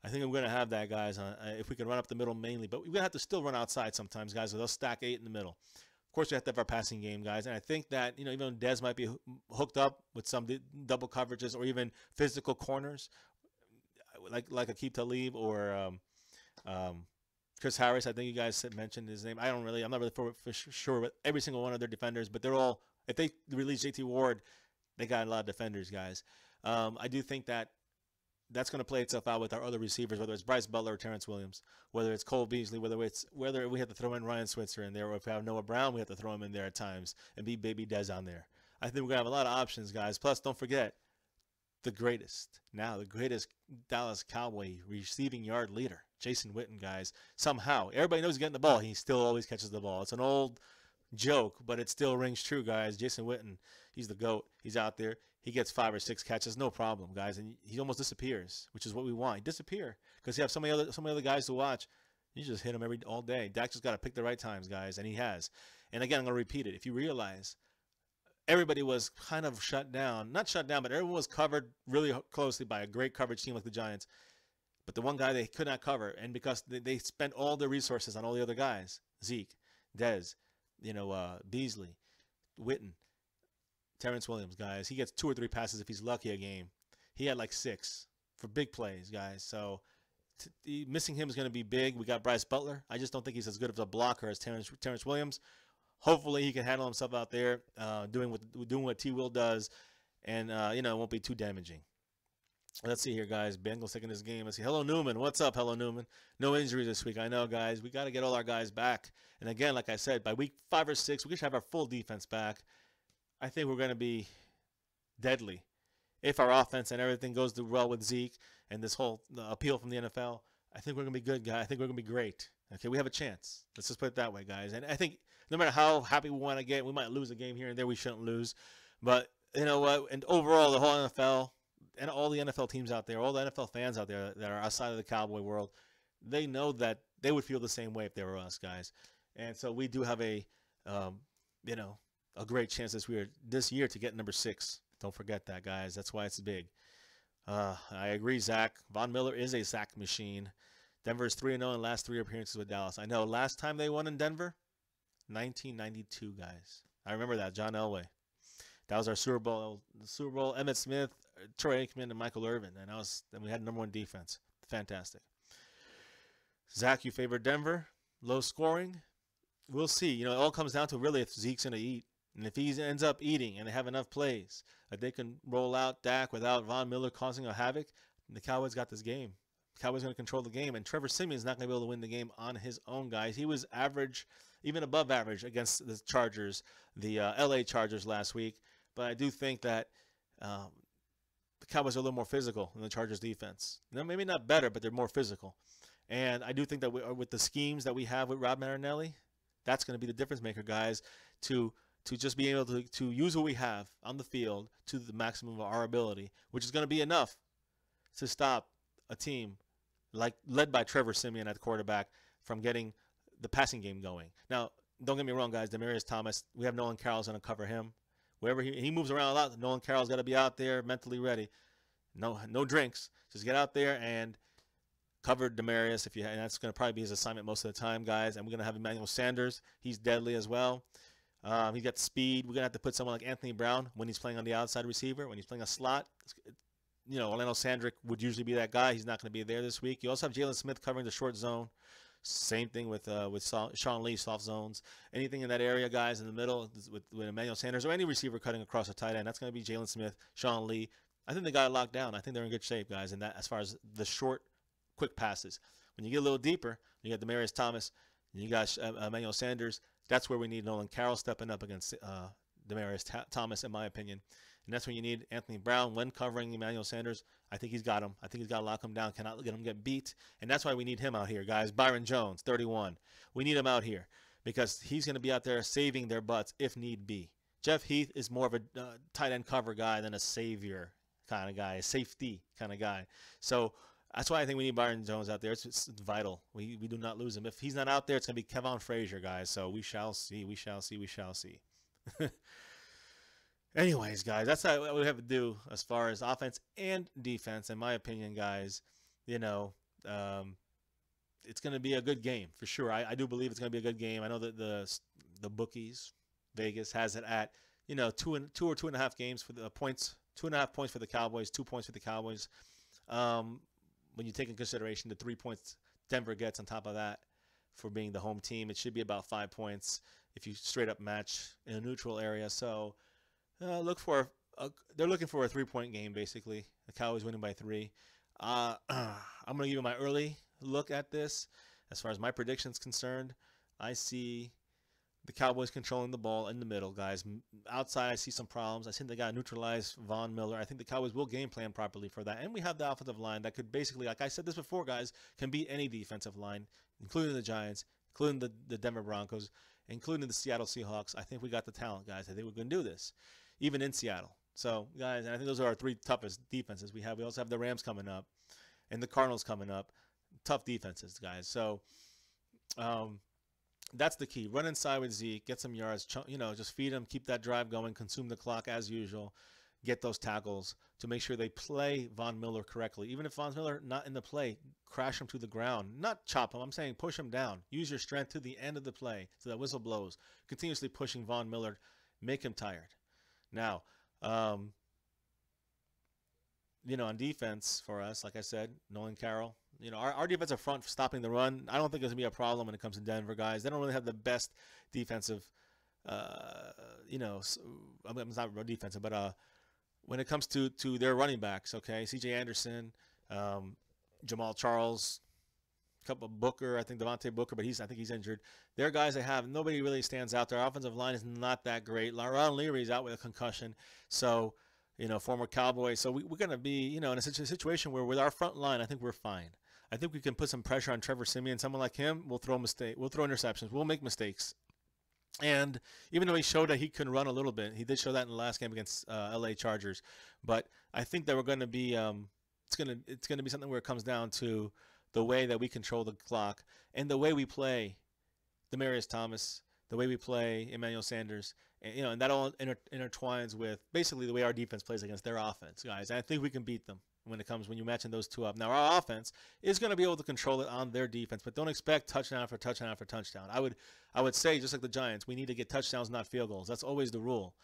I think I'm going to have that, guys, if we can run up the middle mainly. But we're going to have to still run outside sometimes, guys, so they'll stack 8 in the middle. Of course, we have to have our passing game, guys. And I think that, even Dez might be hooked up with some double coverages or even physical corners, like Aqib Talib or Chris Harris. I think you guys mentioned his name. I'm not really for sure with every single one of their defenders, but they're all, if they release JT Ward, they got a lot of defenders, guys. I do think that that's going to play itself out with our other receivers, whether it's Bryce Butler or Terrence Williams, whether it's Cole Beasley, whether we have to throw in Ryan Switzer in there, or if we have Noah Brown, we have to throw him in there at times and be baby Dez on there. I think we're going to have a lot of options, guys. Plus, don't forget, the greatest Dallas Cowboy receiving yard leader, Jason Witten, guys. Somehow, everybody knows he's getting the ball. He still always catches the ball. It's an old joke, but it still rings true, guys. Jason Witten, he's the GOAT. He's out there. He gets 5 or 6 catches, no problem, guys, and he almost disappears, which is what we want. He disappear because you have so many other guys to watch. You just hit him all day. Dak just got to pick the right times, guys, and he has. And again, I'm going to repeat it. If you realize everybody was kind of shut down, not shut down, but everyone was covered really closely by a great coverage team like the Giants. But the one guy they could not cover, and because they spent all their resources on all the other guys, Zeke, Dez, Beasley, Witten, Terrence Williams, guys. He gets 2 or 3 passes if he's lucky a game. He had like 6 for big plays, guys. So missing him is going to be big. We got Bryce Butler. I just don't think he's as good of a blocker as Terrence Williams. hopefully he can handle himself out there, doing what T. Will does, and it won't be too damaging. Let's see here, guys. Bengals taking this game. Let's see. Hello, Newman. What's up? Hello, Newman. No injuries this week. I know, guys. We got to get all our guys back. And again, like I said, by week 5 or 6, we should have our full defense back. I think we're going to be deadly if our offense and everything goes well with Zeke and this whole appeal from the NFL. I think we're going to be good, guys. I think we're going to be great. Okay, we have a chance. Let's just put it that way, guys. And I think no matter how happy we want to get, we might lose a game here and there. We shouldn't lose. But you know what? And overall, the whole NFL and all the NFL teams out there, all the NFL fans out there that are outside of the Cowboy world, they know that they would feel the same way if they were us, guys. And so we do have a great chance this year to get number 6. Don't forget that, guys. That's why it's big. I agree, Zach. Von Miller is a sack machine. Denver is 3-0 in last 3 appearances with Dallas. I know. Last time they won in Denver, 1992, guys. I remember that. John Elway. That was our Super Bowl. Emmitt Smith, Troy Aikman, and Michael Irvin. And we had number 1 defense. Fantastic. Zach, you favor Denver? Low scoring? We'll see. It all comes down to really if Zeke's going to eat. And if he ends up eating and they have enough plays that they can roll out Dak without Von Miller causing a havoc, the Cowboys got this game. The Cowboys are going to control the game, and Trevor Siemian's not going to be able to win the game on his own, guys. He was average, even above average, against the Chargers, the L.A. Chargers last week. But I do think that the Cowboys are a little more physical than the Chargers defense. Maybe not better, but they're more physical. And I do think that with the schemes that we have with Rob Marinelli, that's going to be the difference maker, guys, to just be able to use what we have on the field to the maximum of our ability, which is going to be enough to stop a team led by Trevor Siemian at the quarterback from getting the passing game going. Now, don't get me wrong, guys. Demaryius Thomas, we have Nolan Carroll's going to cover him. Wherever he moves around a lot, Nolan Carroll's got to be out there mentally ready. No drinks. Just get out there and cover Demaryius. And that's going to probably be his assignment most of the time, guys. And we're going to have Emmanuel Sanders. He's deadly as well. He's got speed. We're going to have to put someone like Anthony Brown when he's playing on the outside receiver. When he's playing a slot, Orlando Scandrick would usually be that guy. He's not going to be there this week. You also have Jalen Smith covering the short zone. Same thing with Sean Lee, soft zones. Anything in that area, guys, in the middle with Emmanuel Sanders or any receiver cutting across a tight end, that's going to be Jalen Smith, Sean Lee. I think they got it locked down. I think they're in good shape, guys, and that as far as the short, quick passes. When you get a little deeper, you got Demaryius Thomas, and you got Emmanuel Sanders. That's where we need Nolan Carroll stepping up against Demaryius Thomas, in my opinion. And that's when you need Anthony Brown when covering Emmanuel Sanders. I think he's got him. I think he's got to lock him down. Cannot let him get beat. And that's why we need him out here, guys. Byron Jones, 31. We need him out here because he's going to be out there saving their butts if need be. Jeff Heath is more of a tight end cover guy than a savior kind of guy, a safety kind of guy. So that's why I think we need Byron Jones out there. It's vital. We do not lose him. If he's not out there, it's going to be Kevon Frazier, guys. So we shall see. We shall see. We shall see. Anyways, guys, that's what we have to do as far as offense and defense. In my opinion, guys, it's going to be a good game for sure. I do believe it's going to be a good game. I know that the bookies, Vegas has it at 2 or 2.5 games for the points, 2.5 points for the Cowboys, 2 points for the Cowboys. When you take in consideration the 3 points Denver gets on top of that for being the home team, it should be about 5 points if you straight up match in a neutral area. So they're looking for a 3-point game, basically. The Cowboys winning by 3. I'm going to give you my early look at this. As far as my prediction's concerned, I see the Cowboys controlling the ball in the middle, guys. Outside, I see some problems. I think they got to neutralize Von Miller. I think the Cowboys will game plan properly for that. And we have the offensive line that could basically, like I said this before, guys, can beat any defensive line, including the Giants, including the Denver Broncos, including the Seattle Seahawks. I think we got the talent, guys. I think we can do this, even in Seattle. So, guys, and I think those are our 3 toughest defenses we have. We also have the Rams coming up and the Cardinals coming up. Tough defenses, guys. So, that's the key. Run inside with Zeke, get some yards, just feed him, keep that drive going, consume the clock as usual, get those tackles to make sure they play Von Miller correctly. Even if Von Miller not in the play, crash him to the ground. Not chop him. I'm saying push him down. Use your strength to the end of the play so that whistle blows. Continuously pushing Von Miller, make him tired. Now, on defense for us, like I said, Nolan Carroll, our defensive front stopping the run, I don't think it's going to be a problem when it comes to Denver, guys. They don't really have the best defensive you know, I mean, it's not real defensive, but when it comes to their running backs, okay, C.J. Anderson, Jamal Charles, couple of Booker, I think Devontae Booker, but I think he's injured. They're guys they have. Nobody really stands out. Their offensive line is not that great. Ron Leary's out with a concussion, so former Cowboy. So we're going to be in a situation where with our front line, I think we're fine. I think we can put some pressure on Trevor Siemian. Someone like him will throw interceptions. We'll make mistakes. And even though he showed that he can run a little bit, he did show that in the last game against L.A. Chargers. But I think that we're going to be it's going to be something where it comes down to the way that we control the clock and the way we play Demaryius Thomas, the way we play Emmanuel Sanders, and that all intertwines with basically the way our defense plays against their offense, guys. And I think we can beat them when you're matching those two up. Now, our offense is going to be able to control it on their defense, but don't expect touchdown after touchdown after touchdown. I would say, just like the Giants, we need to get touchdowns, not field goals. That's always the rule.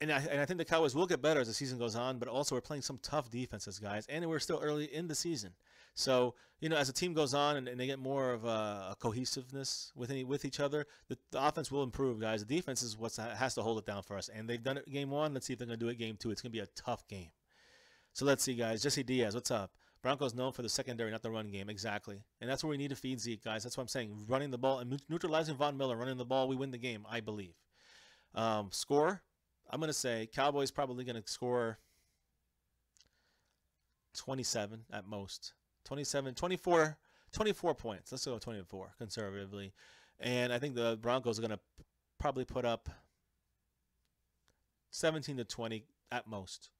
And I think the Cowboys will get better as the season goes on, but also we're playing some tough defenses, guys, and we're still early in the season. So, as the team goes on and they get more of a cohesiveness with each other, the offense will improve, guys. The defense is what has to hold it down for us, and they've done it game one. Let's see if they're going to do it game two. It's going to be a tough game. So let's see, guys. Jesse Diaz, what's up? Broncos known for the secondary, not the run game. Exactly. And that's where we need to feed Zeke, guys. That's what I'm saying. Running the ball and neutralizing Von Miller, running the ball, we win the game, I believe. Score, I'm going to say Cowboys probably going to score 27 at most. 27, 24 points. Let's go 24 conservatively. And I think the Broncos are going to probably put up 17 to 20 at most.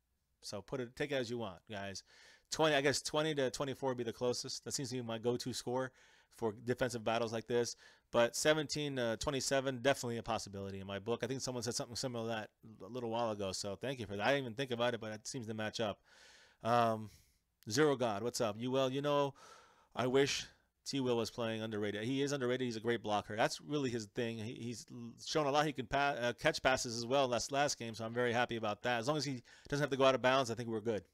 So take it as you want, guys. 20 to 24 would be the closest. That seems to be my go-to score for defensive battles like this. But 17 to 27, definitely a possibility in my book. I think someone said something similar to that a little while ago, so thank you for that. I didn't even think about it, but it seems to match up. Zero God, what's up? I wish T-Will was playing underrated. He is underrated. He's a great blocker. That's really his thing. He's shown a lot. He can catch passes as well last game, so I'm very happy about that. As long as he doesn't have to go out of bounds, I think we're good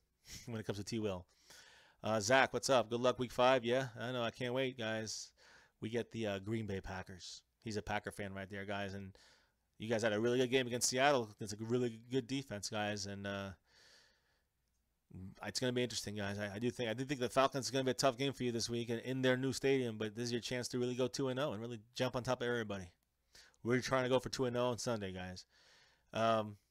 when it comes to T-Will. Zach, what's up? Good luck week 5. Yeah, I know. I can't wait, guys. We get the Green Bay Packers. He's a Packer fan right there, guys. And you guys had a really good game against Seattle. It's a really good defense, guys. And it's going to be interesting, guys. I do think the Falcons is going to be a tough game for you this week in their new stadium, but this is your chance to really go 2-0 and really jump on top of everybody. We're trying to go for 2-0 on Sunday, guys.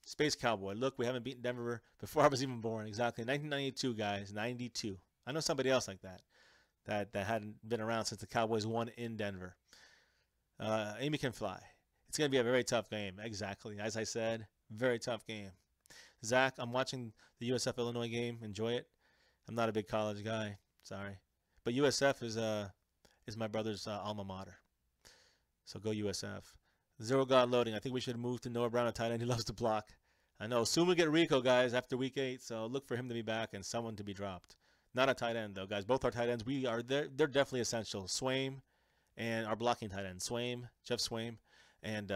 Space Cowboy. Look, we haven't beaten Denver before I was even born. Exactly. 1992, guys. 92. I know somebody else like that hadn't been around since the Cowboys won in Denver. Amy can fly. It's going to be a very tough game. Exactly. As I said, very tough game. Zach, I'm watching the USF Illinois game. Enjoy it. I'm not a big college guy. Sorry. But USF is my brother's alma mater. So go USF. Zero God loading. I think we should move to Noah Brown, a tight end. He loves to block. I know. Soon we'll get Rico, guys, after week 8. So look for him to be back and someone to be dropped. Not a tight end, though, guys. Both our tight ends, they're definitely essential. Swaim and our blocking tight end. Jeff Swaim, and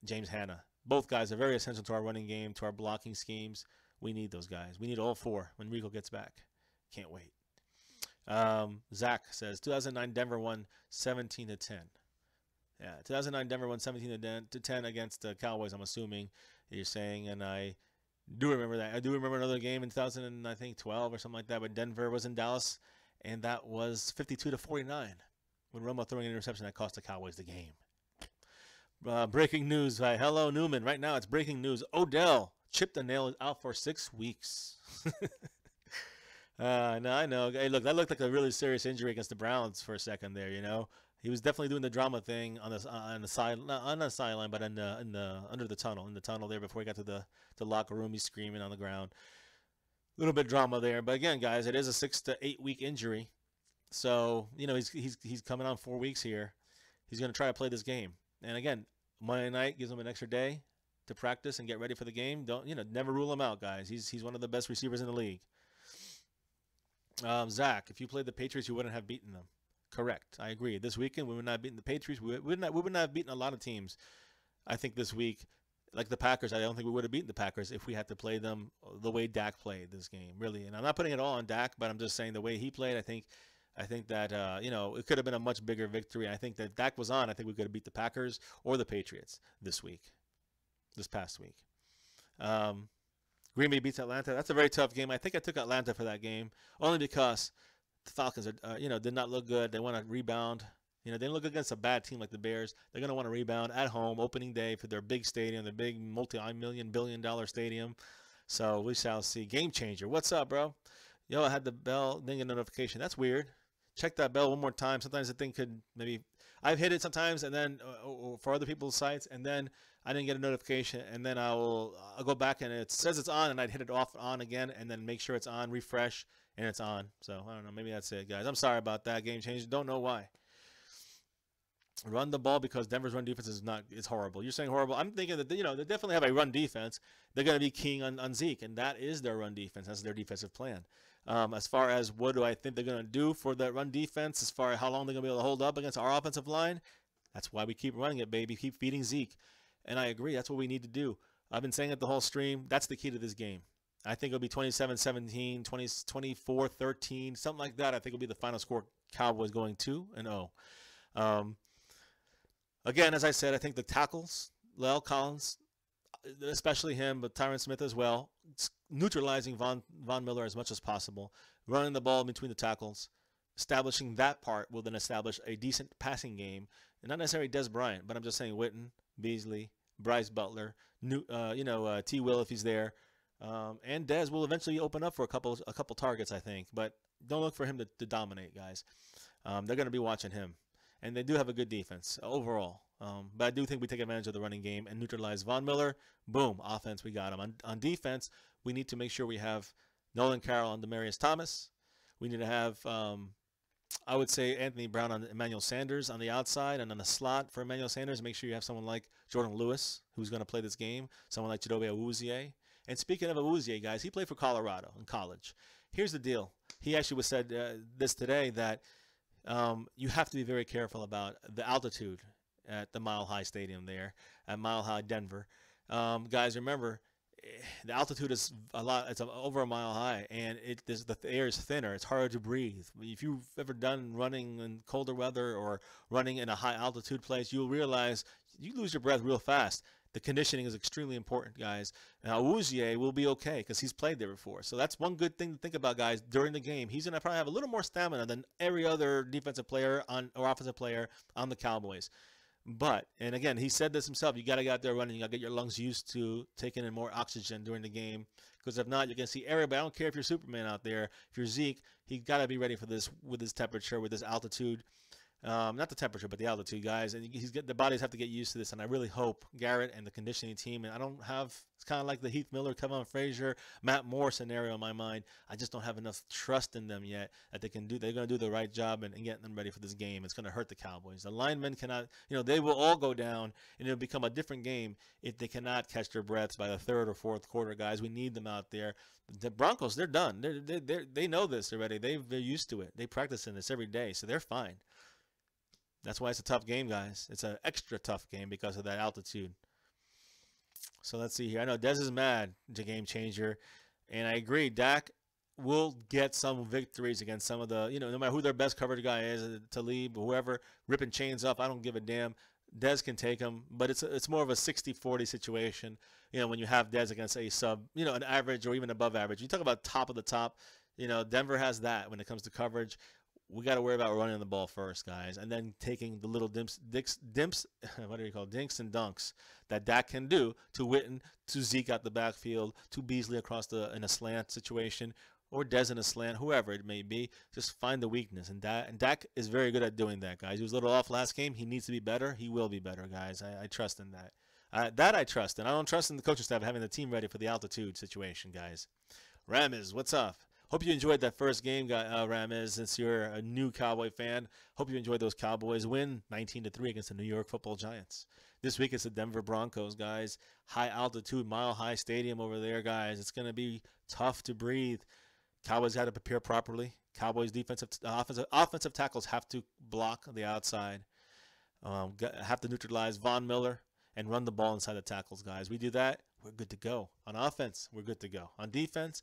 James Hanna. Both guys are very essential to our running game, to our blocking schemes. We need those guys. We need all 4 when Rico gets back. Can't wait. Zach says 2009 Denver won 17-10. Yeah, 2009 Denver won 17-10 against the Cowboys. I'm assuming you're saying, and I do remember that. I do remember another game in 2012 or something like that, when Denver was in Dallas, and that was 52-49 when Romo throwing an interception that cost the Cowboys the game. Breaking news by Hello Newman. Right now, it's breaking news. Odell chipped a nail out for 6 weeks. No, I know. Hey, look, that looked like a really serious injury against the Browns for a second there. He was definitely doing the drama thing on the side, not on the sideline, but under the tunnel there before he got to the locker room. He's screaming on the ground. A little bit of drama there, but again, guys, it is a 6 to 8 week injury. So he's coming on 4 weeks here. He's going to try to play this game. And again, Monday night gives him an extra day to practice and get ready for the game. Never rule him out, guys. He's one of the best receivers in the league. Zach, if you played the Patriots, you wouldn't have beaten them. Correct. I agree. This weekend, we would not have beaten the Patriots. We would not have beaten a lot of teams. I think this week, like the Packers, I don't think we would have beaten the Packers if we had to play them the way Dak played this game, really. And I'm not putting it all on Dak, but I'm just saying the way he played, I think I think that it could have been a much bigger victory. I think that if Dak was on, I think we could have beat the Packers or the Patriots this past week. Um, Green Bay beats Atlanta. That's a very tough game. I think I took Atlanta for that game only because the Falcons did not look good. They want to rebound. They didn't look against a bad team like the Bears. They're going to want to rebound at home, opening day for their big stadium, their big multi-million, billion-dollar stadium. So we shall see. Game changer. What's up, bro? I had the bell, didn't get a notification. That's weird. Check that bell one more time. Sometimes the thing could maybe I've hit it sometimes, and then for other people's sites, and then I didn't get a notification, and then I'll go back and it says it's on, and I'd hit it off on again, and then make sure it's on, refresh, and it's on. So I don't know. Maybe that's it, guys. I'm sorry about that. Game changer. Don't know why. Run the ball because Denver's run defense is horrible. You're saying horrible. I'm thinking that they definitely have a run defense. They're going to be keying on Zeke, and that is their run defense. That's their defensive plan. As far as what do I think they're going to do for that run defense, as far as how long they're going to be able to hold up against our offensive line, that's why we keep running it, baby. Keep feeding Zeke. And I agree. That's what we need to do. I've been saying it the whole stream. That's the key to this game. I think it'll be 27-17, 24-13, something like that. I think it'll be the final score. Cowboys going 2-0. Again, as I said, I think the tackles, La'el Collins, especially him, but Tyron Smith as well, neutralizing Von Miller as much as possible, running the ball between the tackles, establishing that part will then establish a decent passing game. And not necessarily Des Bryant, but I'm just saying Witten, Beasley, Bryce Butler, T. Will if he's there, and Dez will eventually open up for a couple targets, I think. But don't look for him to dominate, guys. They're going to be watching him. And they do have a good defense overall. But I do think we take advantage of the running game and neutralize Von Miller. Boom, offense, we got him. On defense, we need to make sure we have Nolan Carroll and Demaryius Thomas. We need to have, I would say, Anthony Brown on Emmanuel Sanders on the outside, and on the slot for Emmanuel Sanders, make sure you have someone like Jordan Lewis, who's going to play this game, someone like Chidobe Awuzie. And speaking of Awuzie, guys, he played for Colorado in college. Here's the deal. He actually said this today that you have to be very careful about the altitude at the Mile High Stadium there, at Mile High Denver. Guys, remember, the altitude is a lot. It's over a mile high, and the air is thinner. It's harder to breathe. If you've ever done running in colder weather or running in a high altitude place, you'll realize you lose your breath real fast. The conditioning is extremely important, guys. Now, Awuzie will be okay because he's played there before. So that's one good thing to think about, guys, during the game. He's going to probably have a little more stamina than every other defensive player or offensive player on the Cowboys. But, and again, he said this himself, you got to get out there running. You got to get your lungs used to taking in more oxygen during the game. Because if not, you're going to see everybody. I don't care if you're Superman out there. If you're Zeke, he got to be ready for this with his temperature, with his altitude. Not the temperature, but the altitude, guys. And the bodies have to get used to this. And I really hope Garrett and the conditioning team, and I don't have, it's kind of like the Heath Miller, Kevin Frazier, Matt Moore scenario in my mind. I just don't have enough trust in them yet that they're going to do the right job and getting them ready for this game. It's going to hurt the Cowboys. The linemen cannot, they will all go down, and it'll become a different game if they cannot catch their breaths by the third or fourth quarter, guys. We need them out there. The Broncos, they're done. They know this already. They're used to it. They practice in this every day, so they're fine. That's why it's a tough game, guys. It's an extra tough game because of that altitude. So let's see here. I know Dez is mad, the game changer. And I agree, Dak will get some victories against some of the, no matter who their best coverage guy is, Talib, whoever, ripping chains off, I don't give a damn. Dez can take them, but it's more of a 60-40 situation, when you have Dez against a sub, an average or even above average. You talk about top of the top, Denver has that when it comes to coverage. We got to worry about running the ball first, guys, and then taking the little dinks and dunks that Dak can do to Witten, to Zeke out the backfield, to Beasley in a slant situation, or Dez in a slant, whoever it may be. Just find the weakness, and Dak is very good at doing that, guys. He was a little off last game. He needs to be better. He will be better, guys. I trust in that. That I trust, and I don't trust in the coaching staff having the team ready for the altitude situation, guys. Ramiz, what's up? Hope you enjoyed that first game, Ramez, since you're a new Cowboy fan. Hope you enjoyed those Cowboys win 19-3 against the New York Football Giants. This week it's the Denver Broncos, guys. High altitude, mile high stadium over there, guys. It's going to be tough to breathe. Cowboys got to prepare properly. Cowboys offensive tackles have to block the outside. Have to neutralize Von Miller and run the ball inside the tackles, guys. We do that, we're good to go. On offense, we're good to go. On defense,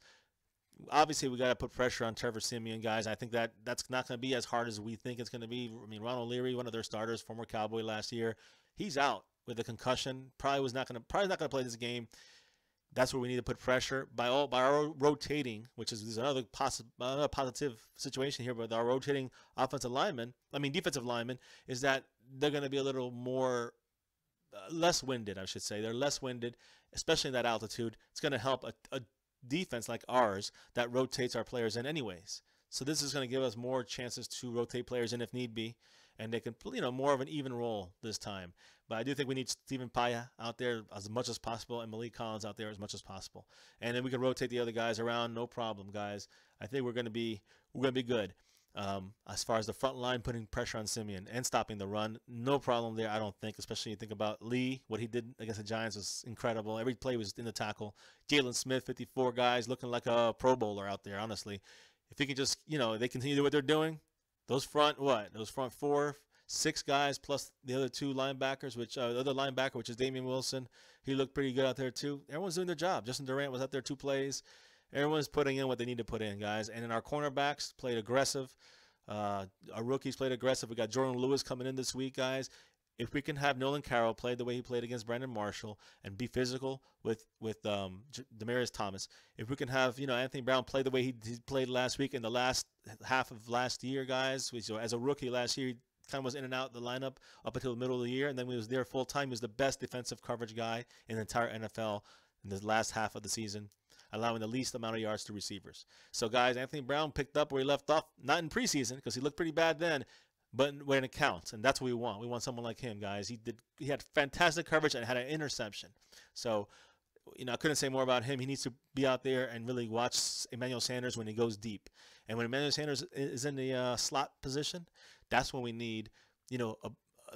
Obviously, we got to put pressure on Trevor Siemian, guys. I think that's not going to be as hard as we think it's going to be. I mean, Ronald Leary, one of their starters, former Cowboy last year, he's out with a concussion. Probably not going to play this game. That's where we need to put pressure by our rotating, which is another positive situation here. But our rotating defensive linemen, is that they're going to be a little more less winded, I should say. They're less winded, especially in that altitude. It's going to help a defense like ours that rotates our players in anyways. So this is going to give us more chances to rotate players in if need be, and they can, more of an even role this time. But I do think we need Stephen Paya out there as much as possible and Malik Collins out there as much as possible. And then we can rotate the other guys around, no problem, guys. I think we're going to be good. As far as the front line, putting pressure on Siemian and stopping the run, no problem there, I don't think. Especially you think about Lee, what he did against the Giants was incredible. Every play was in the tackle. Jalen Smith, 54 guys, looking like a Pro Bowler out there, honestly. If he can just, they continue to do what they're doing, those front 4, 6 guys plus the other 2 linebackers, the other linebacker, which is Damian Wilson, he looked pretty good out there too. Everyone's doing their job. Justin Durant was out there 2 plays. Everyone's putting in what they need to put in, guys. And then our cornerbacks played aggressive. Our rookies played aggressive. We got Jordan Lewis coming in this week, guys. If we can have Nolan Carroll play the way he played against Brandon Marshall and be physical with Demaryius Thomas, if we can have Anthony Brown play the way he played last week in the last half of last year, guys. As a rookie last year, he kind of was in and out of the lineup up until the middle of the year, and then when he was there full time, he was the best defensive coverage guy in the entire NFL in the last half of the season, allowing the least amount of yards to receivers. So, guys, Anthony Brown picked up where he left off, not in preseason because he looked pretty bad then, but when it counts, and that's what we want. We want someone like him, guys. He had fantastic coverage and had an interception. So, I couldn't say more about him. He needs to be out there and really watch Emmanuel Sanders when he goes deep. And when Emmanuel Sanders is in the slot position, that's when we need,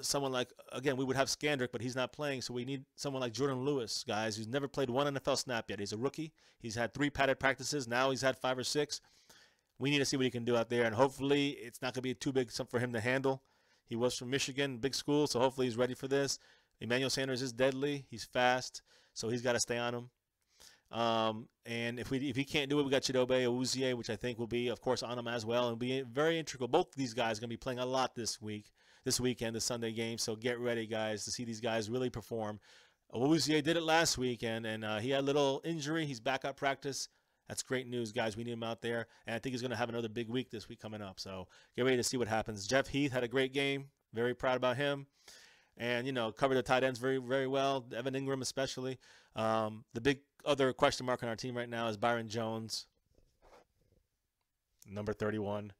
someone like, again, we would have Scandrick, but he's not playing, so we need someone like Jordan Lewis, guys, who's never played one NFL snap yet. He's a rookie. He's had 3 padded practices. Now he's had 5 or 6. We need to see what he can do out there, and hopefully it's not going to be too big for him to handle. He was from Michigan, big school, so hopefully he's ready for this. Emmanuel Sanders is deadly. He's fast, so he's got to stay on him. And if he can't do it, we got Chidobe Awuzie, which I think will be, of course, on him as well, and be very integral. Both of these guys are going to be playing a lot this weekend, the Sunday game. So get ready, guys, to see these guys really perform. Awuzie did it last weekend, and he had a little injury. He's back at practice. That's great news, guys. We need him out there, and I think he's going to have another big week this week coming up. So get ready to see what happens. Jeff Heath had a great game. Very proud about him. And, covered the tight ends very, very well, Evan Ingram especially. The big other question mark on our team right now is Byron Jones, number 31.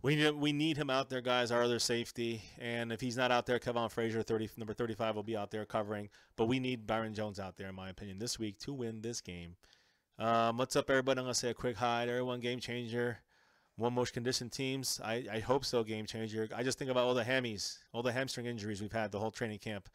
We need him out there, guys, our other safety. And if he's not out there, Kevon Frazier, number 35, will be out there covering. But we need Byron Jones out there, in my opinion, this week to win this game. What's up, everybody? I'm going to say a quick hi to everyone. Game changer. One most conditioned teams. I hope so, game changer. I just think about all the hamstring injuries we've had the whole training camp.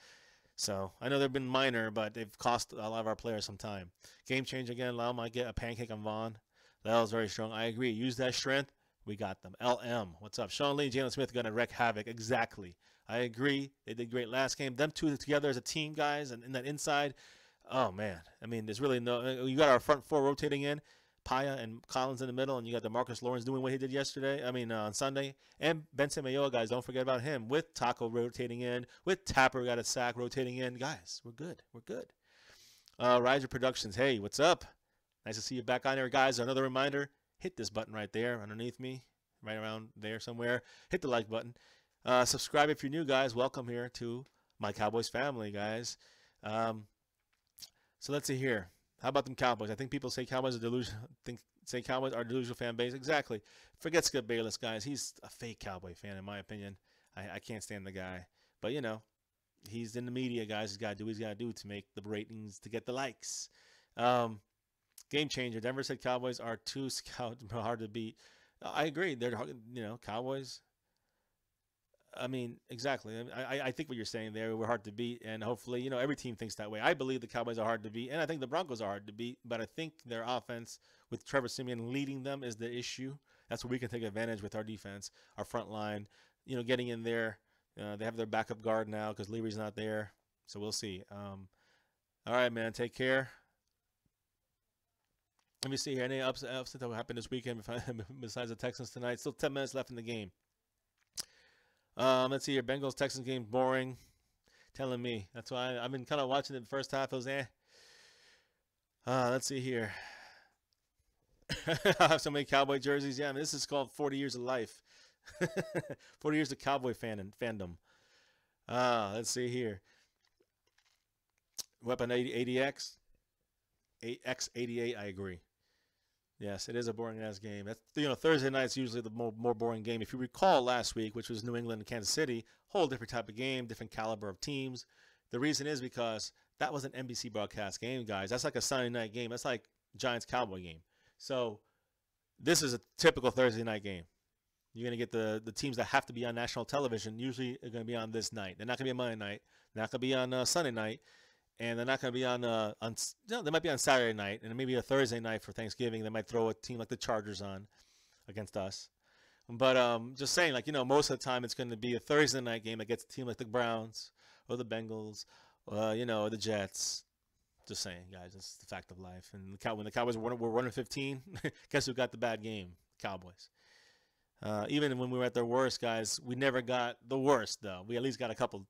So I know they've been minor, but they've cost a lot of our players some time. Game changer again. Lau might get a pancake on Vaughn. Lyle's very strong. I agree. Use that strength. We got them. LM. What's up? Sean Lee and Jalen Smith are going to wreak havoc. Exactly. I agree. They did great last game. Them two together as a team, guys, and in that inside. Oh, man. I mean, there's really no – you got our front 4 rotating in. Paya and Collins in the middle, and you got DeMarcus Lawrence doing what he did on Sunday. And Benson Mayoa, guys, don't forget about him. With Taco rotating in, with Tapper got a sack rotating in. Guys, we're good. We're good. Riser Productions, hey, what's up? Nice to see you back on there, guys. Another reminder, hit this button right there underneath me, right around there somewhere. Hit the like button. Subscribe if you're new, guys. Welcome here to my Cowboys family, guys. So let's see here. How about them Cowboys? I think people say Cowboys are delusional. Cowboys are a delusional fan base. Exactly. Forget Skip Bayless, guys. He's a fake Cowboy fan, in my opinion. I can't stand the guy. But, he's in the media, guys. He's got to do what he's got to do to make the ratings, to get the likes. Game changer. Denver said Cowboys are too hard to beat. I agree. They're, Cowboys. I mean, exactly. I think what you're saying there, we're hard to beat, and hopefully, every team thinks that way. I believe the Cowboys are hard to beat, and I think the Broncos are hard to beat, but I think their offense, with Trevor Siemian leading them, is the issue. That's where we can take advantage with our defense, our front line, getting in there. They have their backup guard now because Leary's not there, so we'll see. All right, man, take care. Let me see here. Any upset that will happen this weekend besides the Texans tonight? Still 10 minutes left in the game. Let's see here. Bengals Texans game boring. Telling me. That's why I've been kind of watching it the first half. It was let's see here. I have so many Cowboy jerseys. Yeah, I mean, this is called 40 years of life. 40 years of Cowboy fandom. Let's see here. Weapon 80X. X88, I agree. Yes, it is a boring-ass game. That's, Thursday night's usually the more boring game. If you recall last week, which was New England and Kansas City, whole different type of game, different caliber of teams. The reason is because that was an NBC broadcast game, guys. That's like a Sunday night game. That's like Giants-Cowboy game. So this is a typical Thursday night game. You're going to get the teams that have to be on national television usually are going to be on this night. They're not going to be on Monday night. They're not going to be on Sunday night. And they're not going to be on they might be on Saturday night and maybe a Thursday night for Thanksgiving. They might throw a team like the Chargers on against us. But just saying, most of the time it's going to be a Thursday night game against a team like the Browns or the Bengals, or the Jets. Just saying, guys, it's the fact of life. And when the Cowboys were 1-15, guess who got the bad game? Cowboys. Even when we were at their worst, guys, we never got the worst, though. We at least got a couple,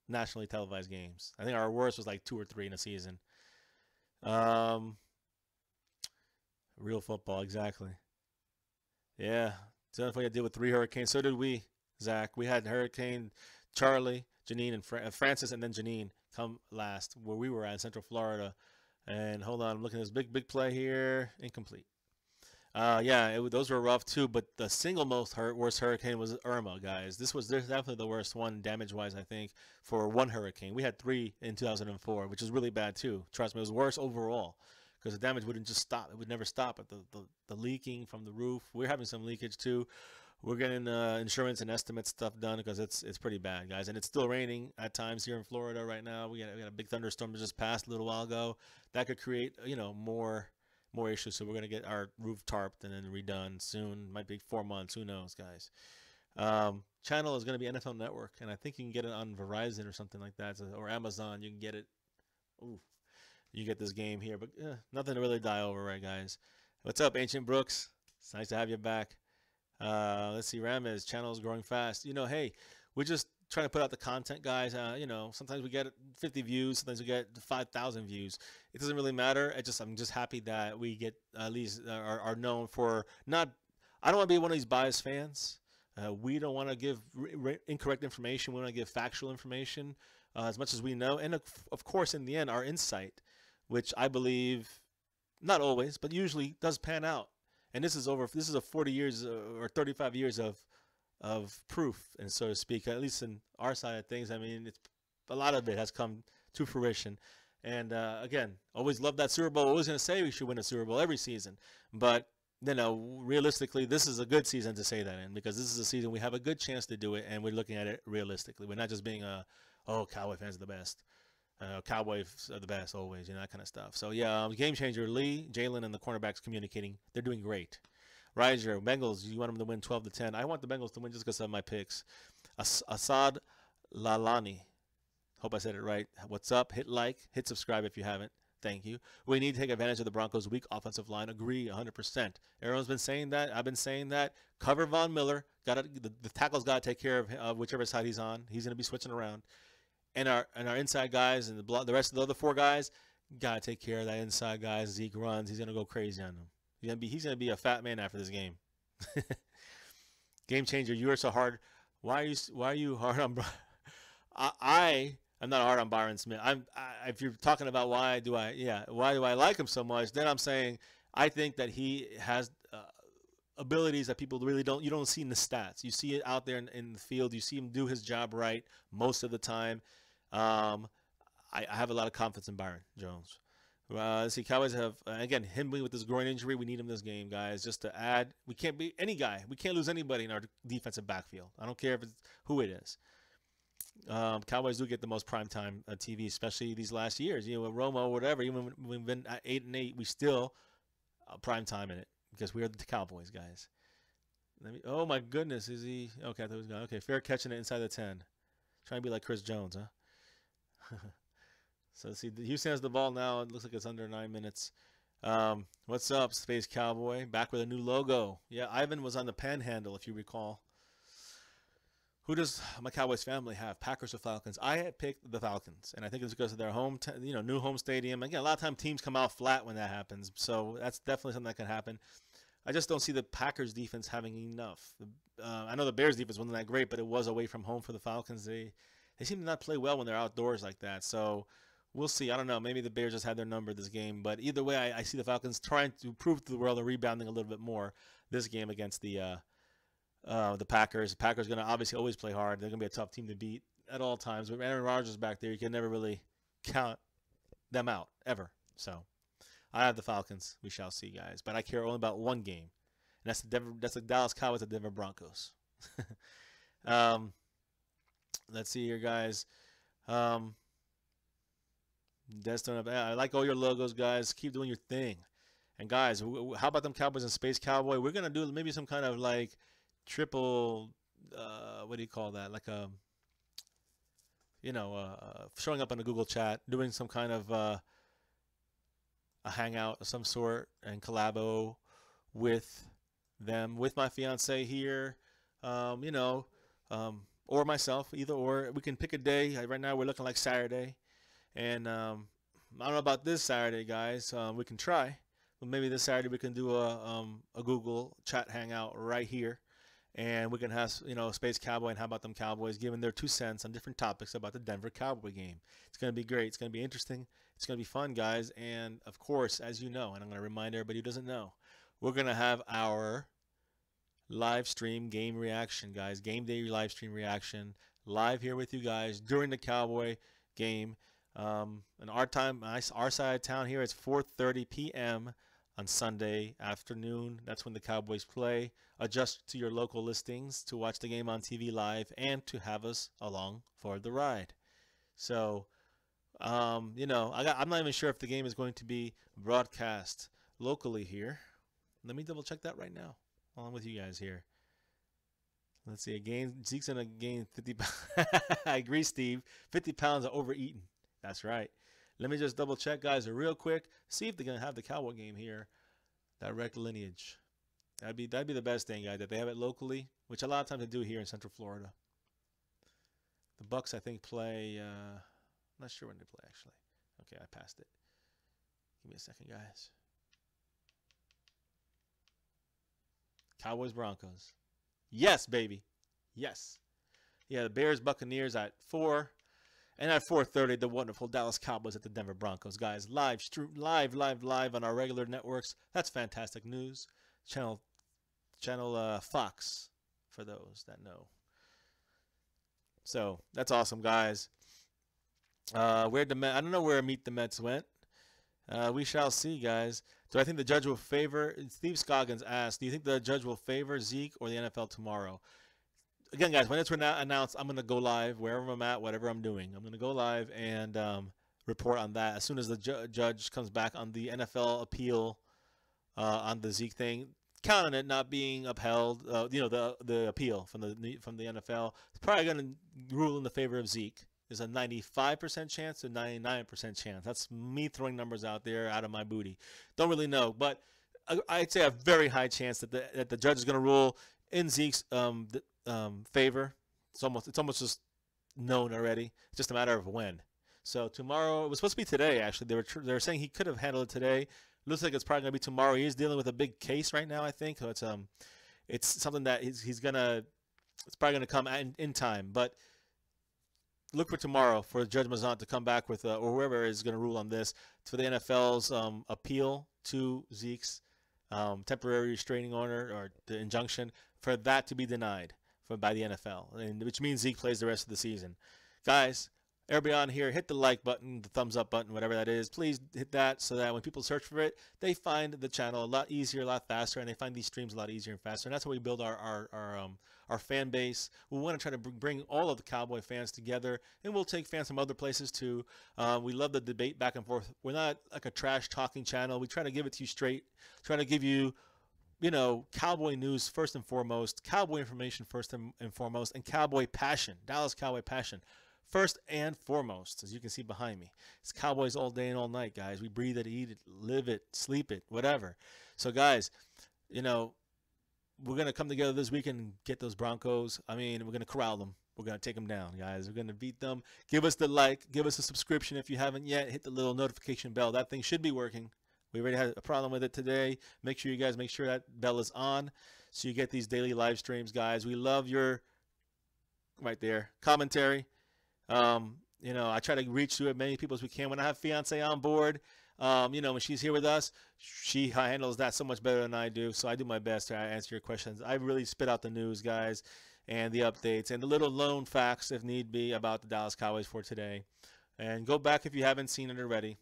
nationally televised games. I think our worst was like 2 or 3 in a season. Real football, exactly. Yeah. So if we had to deal with 3 hurricanes, so did we, Zach. We had Hurricane Charlie, Janine, and Francis, and then Janine come last, where we were at in Central Florida. And hold on, I'm looking at this big play here. Incomplete. Those were rough too, but the single worst hurricane was Irma, guys. This was definitely the worst one damage-wise, I think, for one hurricane. We had 3 in 2004, which is really bad too. Trust me, it was worse overall because the damage wouldn't just stop. It would never stop. But the leaking from the roof, we're having some leakage too. We're getting insurance and estimate stuff done because it's pretty bad, guys. And it's still raining at times here in Florida right now. We got a big thunderstorm that just passed a little while ago. That could create, more issues, so we're going to get our roof tarped and then redone soon. Might be 4 months, who knows, guys. Channel is going to be NFL Network, and I think you can get it on Verizon or something like that, or Amazon. You can get it. Ooh, you get this game here, but nothing to really die over, right, guys? What's up, Ancient Brooks? It's nice to have you back. Let's see, Ramez, channel is growing fast. Hey, we're just trying to put out the content, guys. Sometimes we get 50 views, sometimes we get 5,000 views. It doesn't really matter. I'm just happy that we get at least are known for not. I don't want to be one of these biased fans. We don't want to give incorrect information. We want to give factual information as much as we know, and of course, in the end, our insight, which I believe, not always, but usually does pan out. And this is a 40 years or 35 years of proof, and so to speak, at least in our side of things. I mean, a lot of it has come to fruition. And again, always love that Super Bowl. Always going to say we should win a Super Bowl every season. But, realistically, this is a good season to say that in, because this is a season we have a good chance to do it, and we're looking at it realistically. We're not just being Cowboy fans are the best. Cowboys are the best always, that kind of stuff. So, yeah, game changer, Lee, Jalen, and the cornerbacks communicating. They're doing great. Riser, Bengals, you want them to win 12-10. I want the Bengals to win just because of my picks. Assad Lalani. Hope I said it right. What's up? Hit like. Hit subscribe if you haven't. Thank you. We need to take advantage of the Broncos' weak offensive line. Agree 100%. Everyone's been saying that. I've been saying that. Cover Von Miller. The tackle's got to take care of whichever side he's on. He's going to be switching around. And our inside guys and the rest of the other 4 guys got to take care of that inside guys. Zeke runs. He's going to go crazy on them. He's gonna be a fat man after this game. Game changer. You are so hard. Why are you hard on? I am not hard on Byron Smith. If you're talking about why do I like him so much, then I'm saying I think that he has abilities that people really you don't see in the stats. You see it out there in the field. You see him do his job right most of the time. I have a lot of confidence in Byron Jones. Let's see, Cowboys have, again, him with this groin injury. We need him this game, guys, just to add. We can't be any guy. We can't lose anybody in our defensive backfield. I don't care if it's who it is. Cowboys do get the most primetime TV, especially these last years. With Romo or whatever, even when we've been at 8-8, we still primetime in it because we are the Cowboys, guys. Oh, my goodness. Is he? Okay, I thought he was gone. Okay, fair catching it inside the 10. Trying to be like Chris Jones, huh? So, see, Houston has the ball now. It looks like it's under 9 minutes. What's up, Space Cowboy? Back with a new logo. Yeah, Ivan was on the panhandle, if you recall. Who does my Cowboys family have? Packers or Falcons? I had picked the Falcons, and I think it's because of their home, new home stadium. Again, a lot of times teams come out flat when that happens, so that's definitely something that can happen. I just don't see the Packers defense having enough. I know the Bears defense wasn't that great, but it was away from home for the Falcons. They seem to not play well when they're outdoors like that. So we'll see. I don't know. Maybe the Bears just had their number this game, but either way, I see the Falcons trying to prove to the world they're rebounding a little bit more this game against the Packers. The Packers are going to obviously always play hard. They're going to be a tough team to beat at all times. With Aaron Rodgers back there, you can never really count them out ever. So I have the Falcons. We shall see, guys. But I care only about one game, and that's the Dallas Cowboys and Denver Broncos. Let's see here, guys. I like all your logos, guys. Keep doing your thing. And guys, how about them Cowboys and Space Cowboy? We're gonna do maybe some kind of like triple. What do you call that? Like a, showing up on the Google chat, doing some kind of a hangout of some sort, and collabo with them, with my fiance here, or myself, either or. We can pick a day. Right now we're looking like Saturday, and I don't know about this Saturday, guys. We can try, but maybe this Saturday we can do a Google chat hangout right here, and we can have Space Cowboy and How About Them Cowboys giving their 2 cents on different topics about the Denver Cowboy game. It's going to be great. It's going to be interesting. It's going to be fun, guys. And of course, as you know, and I'm going to remind everybody who doesn't know, we're going to have our live stream game reaction, guys. Game day live stream reaction live here with you guys during the Cowboy game. And our time, our side of town here, it's 4:30 p.m. on Sunday afternoon. That's when the Cowboys play. Adjust to your local listings to watch the game on TV live and to have us along for the ride. So, I'm not even sure if the game is going to be broadcast locally here. Let me double check that right now while I'm with you guys here. Let's see. Zeke's going to gain 50 pounds. I agree, Steve. 50 pounds of overeating. That's right. Let me just double check, guys, real quick. See if they're going to have the Cowboy game here. Direct lineage. That'd be the best thing, guys, that they have it locally, which a lot of times they do here in Central Florida. The Bucks, I think, play. I'm not sure when they play, actually. Okay, I passed it. Give me a second, guys. Cowboys, Broncos. Yes, baby. Yes. Yeah, the Bears, Buccaneers at 4. And at 4:30, the wonderful Dallas Cowboys at the Denver Broncos. Guys, live on our regular networks. That's fantastic news. Channel Fox, for those that know. So, that's awesome, guys. I don't know where Meet the Mets went. We shall see, guys. Do I think the judge will favor? Steve Scoggins asked, do you think the judge will favor Zeke or the NFL tomorrow? Again, guys, when it's announced, I'm going to go live wherever I'm at, whatever I'm doing. I'm going to go live and report on that as soon as the judge comes back on the NFL appeal on the Zeke thing. Count on it not being upheld. The appeal from the NFL. It's probably going to rule in the favor of Zeke. There's a 95% chance to 99% chance. That's me throwing numbers out there out of my booty. Don't really know, but I'd say a very high chance that the judge is going to rule in Zeke's favor. It's almost just known already. It's just a matter of when. So tomorrow, it was supposed to be today. Actually, they were saying he could have handled it today. Looks like it's probably going to be tomorrow. He's dealing with a big case right now, I think. So it's something that it's probably gonna come in time, but. Look for tomorrow for Judge Mazant to come back with, or whoever is going to rule on this, for the NFL's appeal to Zeke's temporary restraining order or the injunction, for that to be denied by the NFL, which means Zeke plays the rest of the season. Guys, everybody on here, hit the like button, the thumbs up button, whatever that is. Please hit that so that when people search for it, they find the channel a lot easier, a lot faster, and they find these streams a lot easier and faster. And that's how we build our fan base. We want to try to bring all of the Cowboy fans together, and we'll take fans from other places too. We love the debate back and forth. We're not like a trash talking channel. We try to give it to you straight, try to give you, Cowboy news first and foremost, Cowboy information first and foremost, and Cowboy passion, Dallas Cowboy passion first and foremost, as you can see behind me. It's Cowboys all day and all night, guys. We breathe it, eat it, live it, sleep it, whatever. So, guys, you know, we're going to come together this weekend and get those Broncos. I mean, we're going to corral them. We're going to take them down, guys. We're going to beat them. Give us the like. Give us a subscription if you haven't yet. Hit the little notification bell. That thing should be working. We already had a problem with it today. Make sure you guys make sure that bell is on so you get these daily live streams, guys. We love your, right there, commentary. You know, I try to reach to as many people as we can. When I have fiance on board, you know, when she's here with us, she handles that so much better than I do. So I do my best to answer your questions. I really spit out the news, guys, and the updates and the little lone facts, if need be, about the Dallas Cowboys for today. And go back if you haven't seen it already.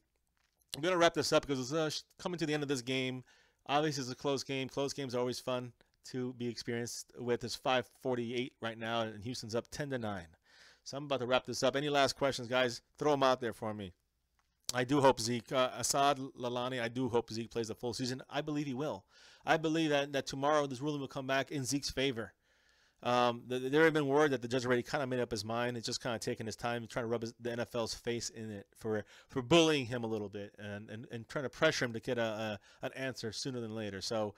I'm going to wrap this up because it's coming to the end of this game. Obviously, it's a close game. Close games are always fun to be experienced with. It's 5:48 right now, and Houston's up 10-9. So I'm about to wrap this up. Any last questions, guys? Throw them out there for me. I do hope Zeke, Assad Lalani, I do hope Zeke plays the full season. I believe he will. I believe that tomorrow this ruling will come back in Zeke's favor. There have been word that the judge already kind of made up his mind. It's just kind of taking his time, trying to rub the NFL's face in it for bullying him a little bit and trying to pressure him to get an answer sooner than later. So,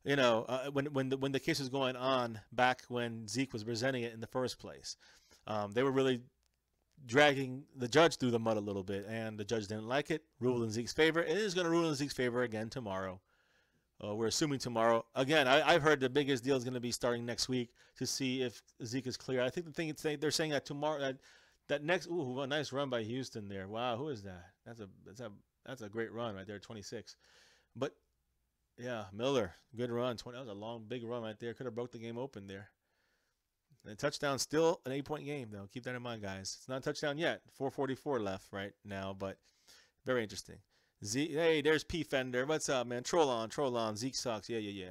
you know, when the case was going on back when Zeke was presenting it in the first place, they were really dragging the judge through the mud a little bit, and the judge didn't like it, ruled in Zeke's favor, and it is going to rule in Zeke's favor again tomorrow. We're assuming tomorrow. Again, I've heard the biggest deal is going to be starting next week to see if Zeke is clear. I think they're saying that tomorrow, that next, ooh, a nice run by Houston there. Wow, who is that? That's a great run right there, 26. But yeah, Miller, good run. That was a long, big run right there. Could have broke the game open there. And a touchdown, still an 8-point game though. Keep that in mind, guys. It's not a touchdown yet. 4:44 left right now, but very interesting. Hey, there's P Fender. What's up, man? Troll on. Zeke sucks. Yeah.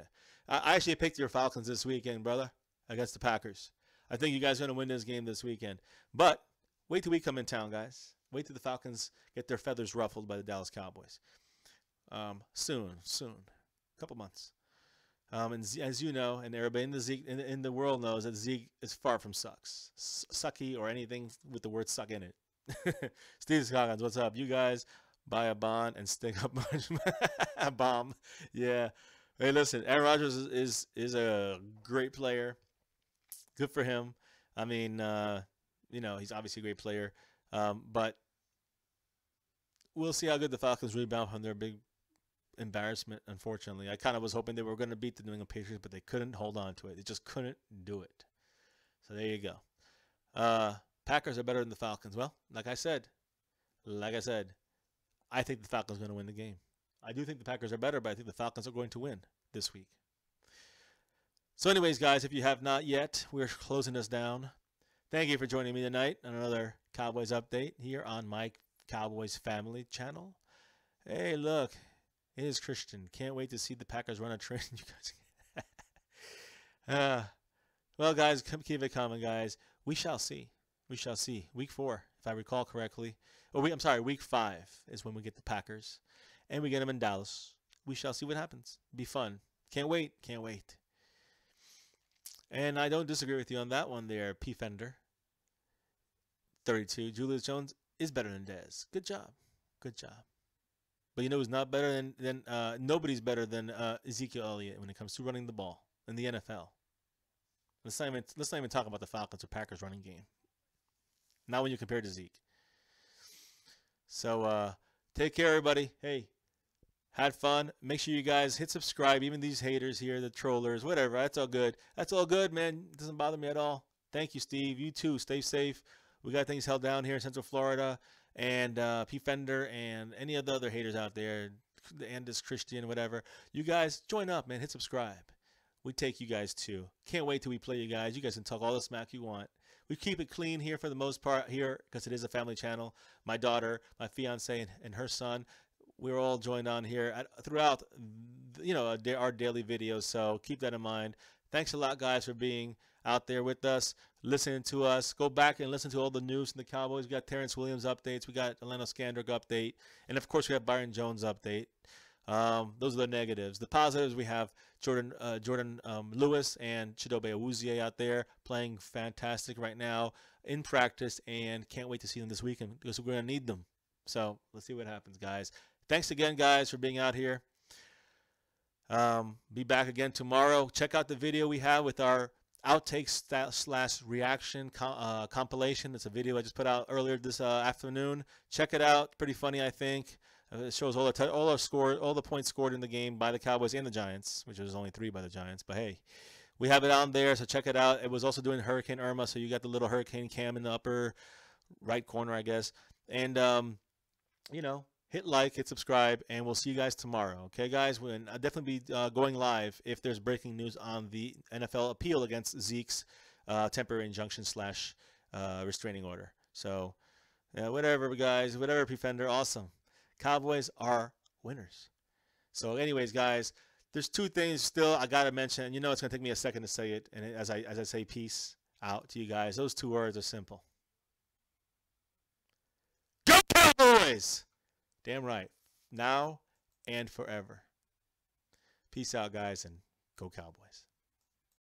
I actually picked your Falcons this weekend, brother, against the Packers. I think you guys are going to win this game this weekend. But wait till we come in town, guys. Wait till the Falcons get their feathers ruffled by the Dallas Cowboys. Soon. A couple months. And as you know, and everybody in the world knows that Zeke is far from sucky or anything with the word suck in it. Steve Scoggins, what's up? You guys buy a bond and stick up a bomb. Yeah. Hey, listen, Aaron Rodgers is a great player. Good for him. I mean, you know, he's obviously a great player. But we'll see how good the Falcons rebound from their big embarrassment, unfortunately. I kind of was hoping they were going to beat the New England Patriots, but they couldn't hold on to it. They just couldn't do it. So there you go. Packers are better than the Falcons. Well, like I said, I think the Falcons are going to win the game. I do think the Packers are better, but I think the Falcons are going to win this week. So anyways, guys, if you have not yet, we're closing this down. Thank you for joining me tonight on another Cowboys update here on my Cowboys Family channel. Hey, look, it is Christian. Can't wait to see the Packers run a train. You guys. Well, guys, keep it coming, guys. We shall see. We shall see. Week 4, if I recall correctly. I'm sorry, week 5 is when we get the Packers. And we get them in Dallas. We shall see what happens. Be fun. Can't wait. And I don't disagree with you on that one there, P. Fender. 32. Julius Jones is better than Dez. Good job. But you know who's not better than nobody's better than Ezekiel Elliott when it comes to running the ball in the NFL. Let's not even talk about the Falcons or Packers running game. Not when you compare to Zeke. So take care, everybody. Hey, had fun. Make sure you guys hit subscribe. Even these haters here, the trollers, whatever. That's all good. That's all good, man. It doesn't bother me at all. Thank you, Steve. You too. Stay safe. We got things held down here in Central Florida. And P. Fender and any of the other haters out there, and this Christian, whatever. You guys, join up, man. Hit subscribe. We take you guys too. Can't wait till we play you guys. You guys can talk all the smack you want. We keep it clean here for the most part here because it is a family channel. My daughter, my fiance, and her son, we're all joined on here throughout, you know, our daily videos. So keep that in mind. Thanks a lot, guys, for being out there with us, listening to us. Go back and listen to all the news from the Cowboys. We got Terrence Williams updates. We got Orlando Scandrick update. And, of course, we have Byron Jones update. Those are the negatives. The positives, we have Jordan Lewis and Chidobe Awuzie out there playing fantastic right now in practice, and can't wait to see them this weekend because we're going to need them. So let's see what happens, guys. Thanks again, guys, for being out here. Be back again tomorrow. Check out the video we have with our outtakes / reaction compilation. It's a video I just put out earlier this afternoon. Check it out. Pretty funny, I think. It shows all the points scored in the game by the Cowboys and the Giants, which was only 3 by the Giants. But hey, we have it on there, so check it out. It was also doing Hurricane Irma, so you got the little hurricane cam in the upper right corner, I guess. And you know, hit like, hit subscribe, and we'll see you guys tomorrow. Okay, guys? I'll definitely be going live if there's breaking news on the NFL appeal against Zeke's temporary injunction / restraining order. So, whatever, guys. Whatever, Defender. Awesome. Cowboys are winners. So, anyways, guys, there's 2 things still I got to mention. You know it's going to take me a second to say it. And as I say peace out to you guys, those 2 words are simple. Go Cowboys! Damn right. Now and forever. Peace out, guys, and go Cowboys.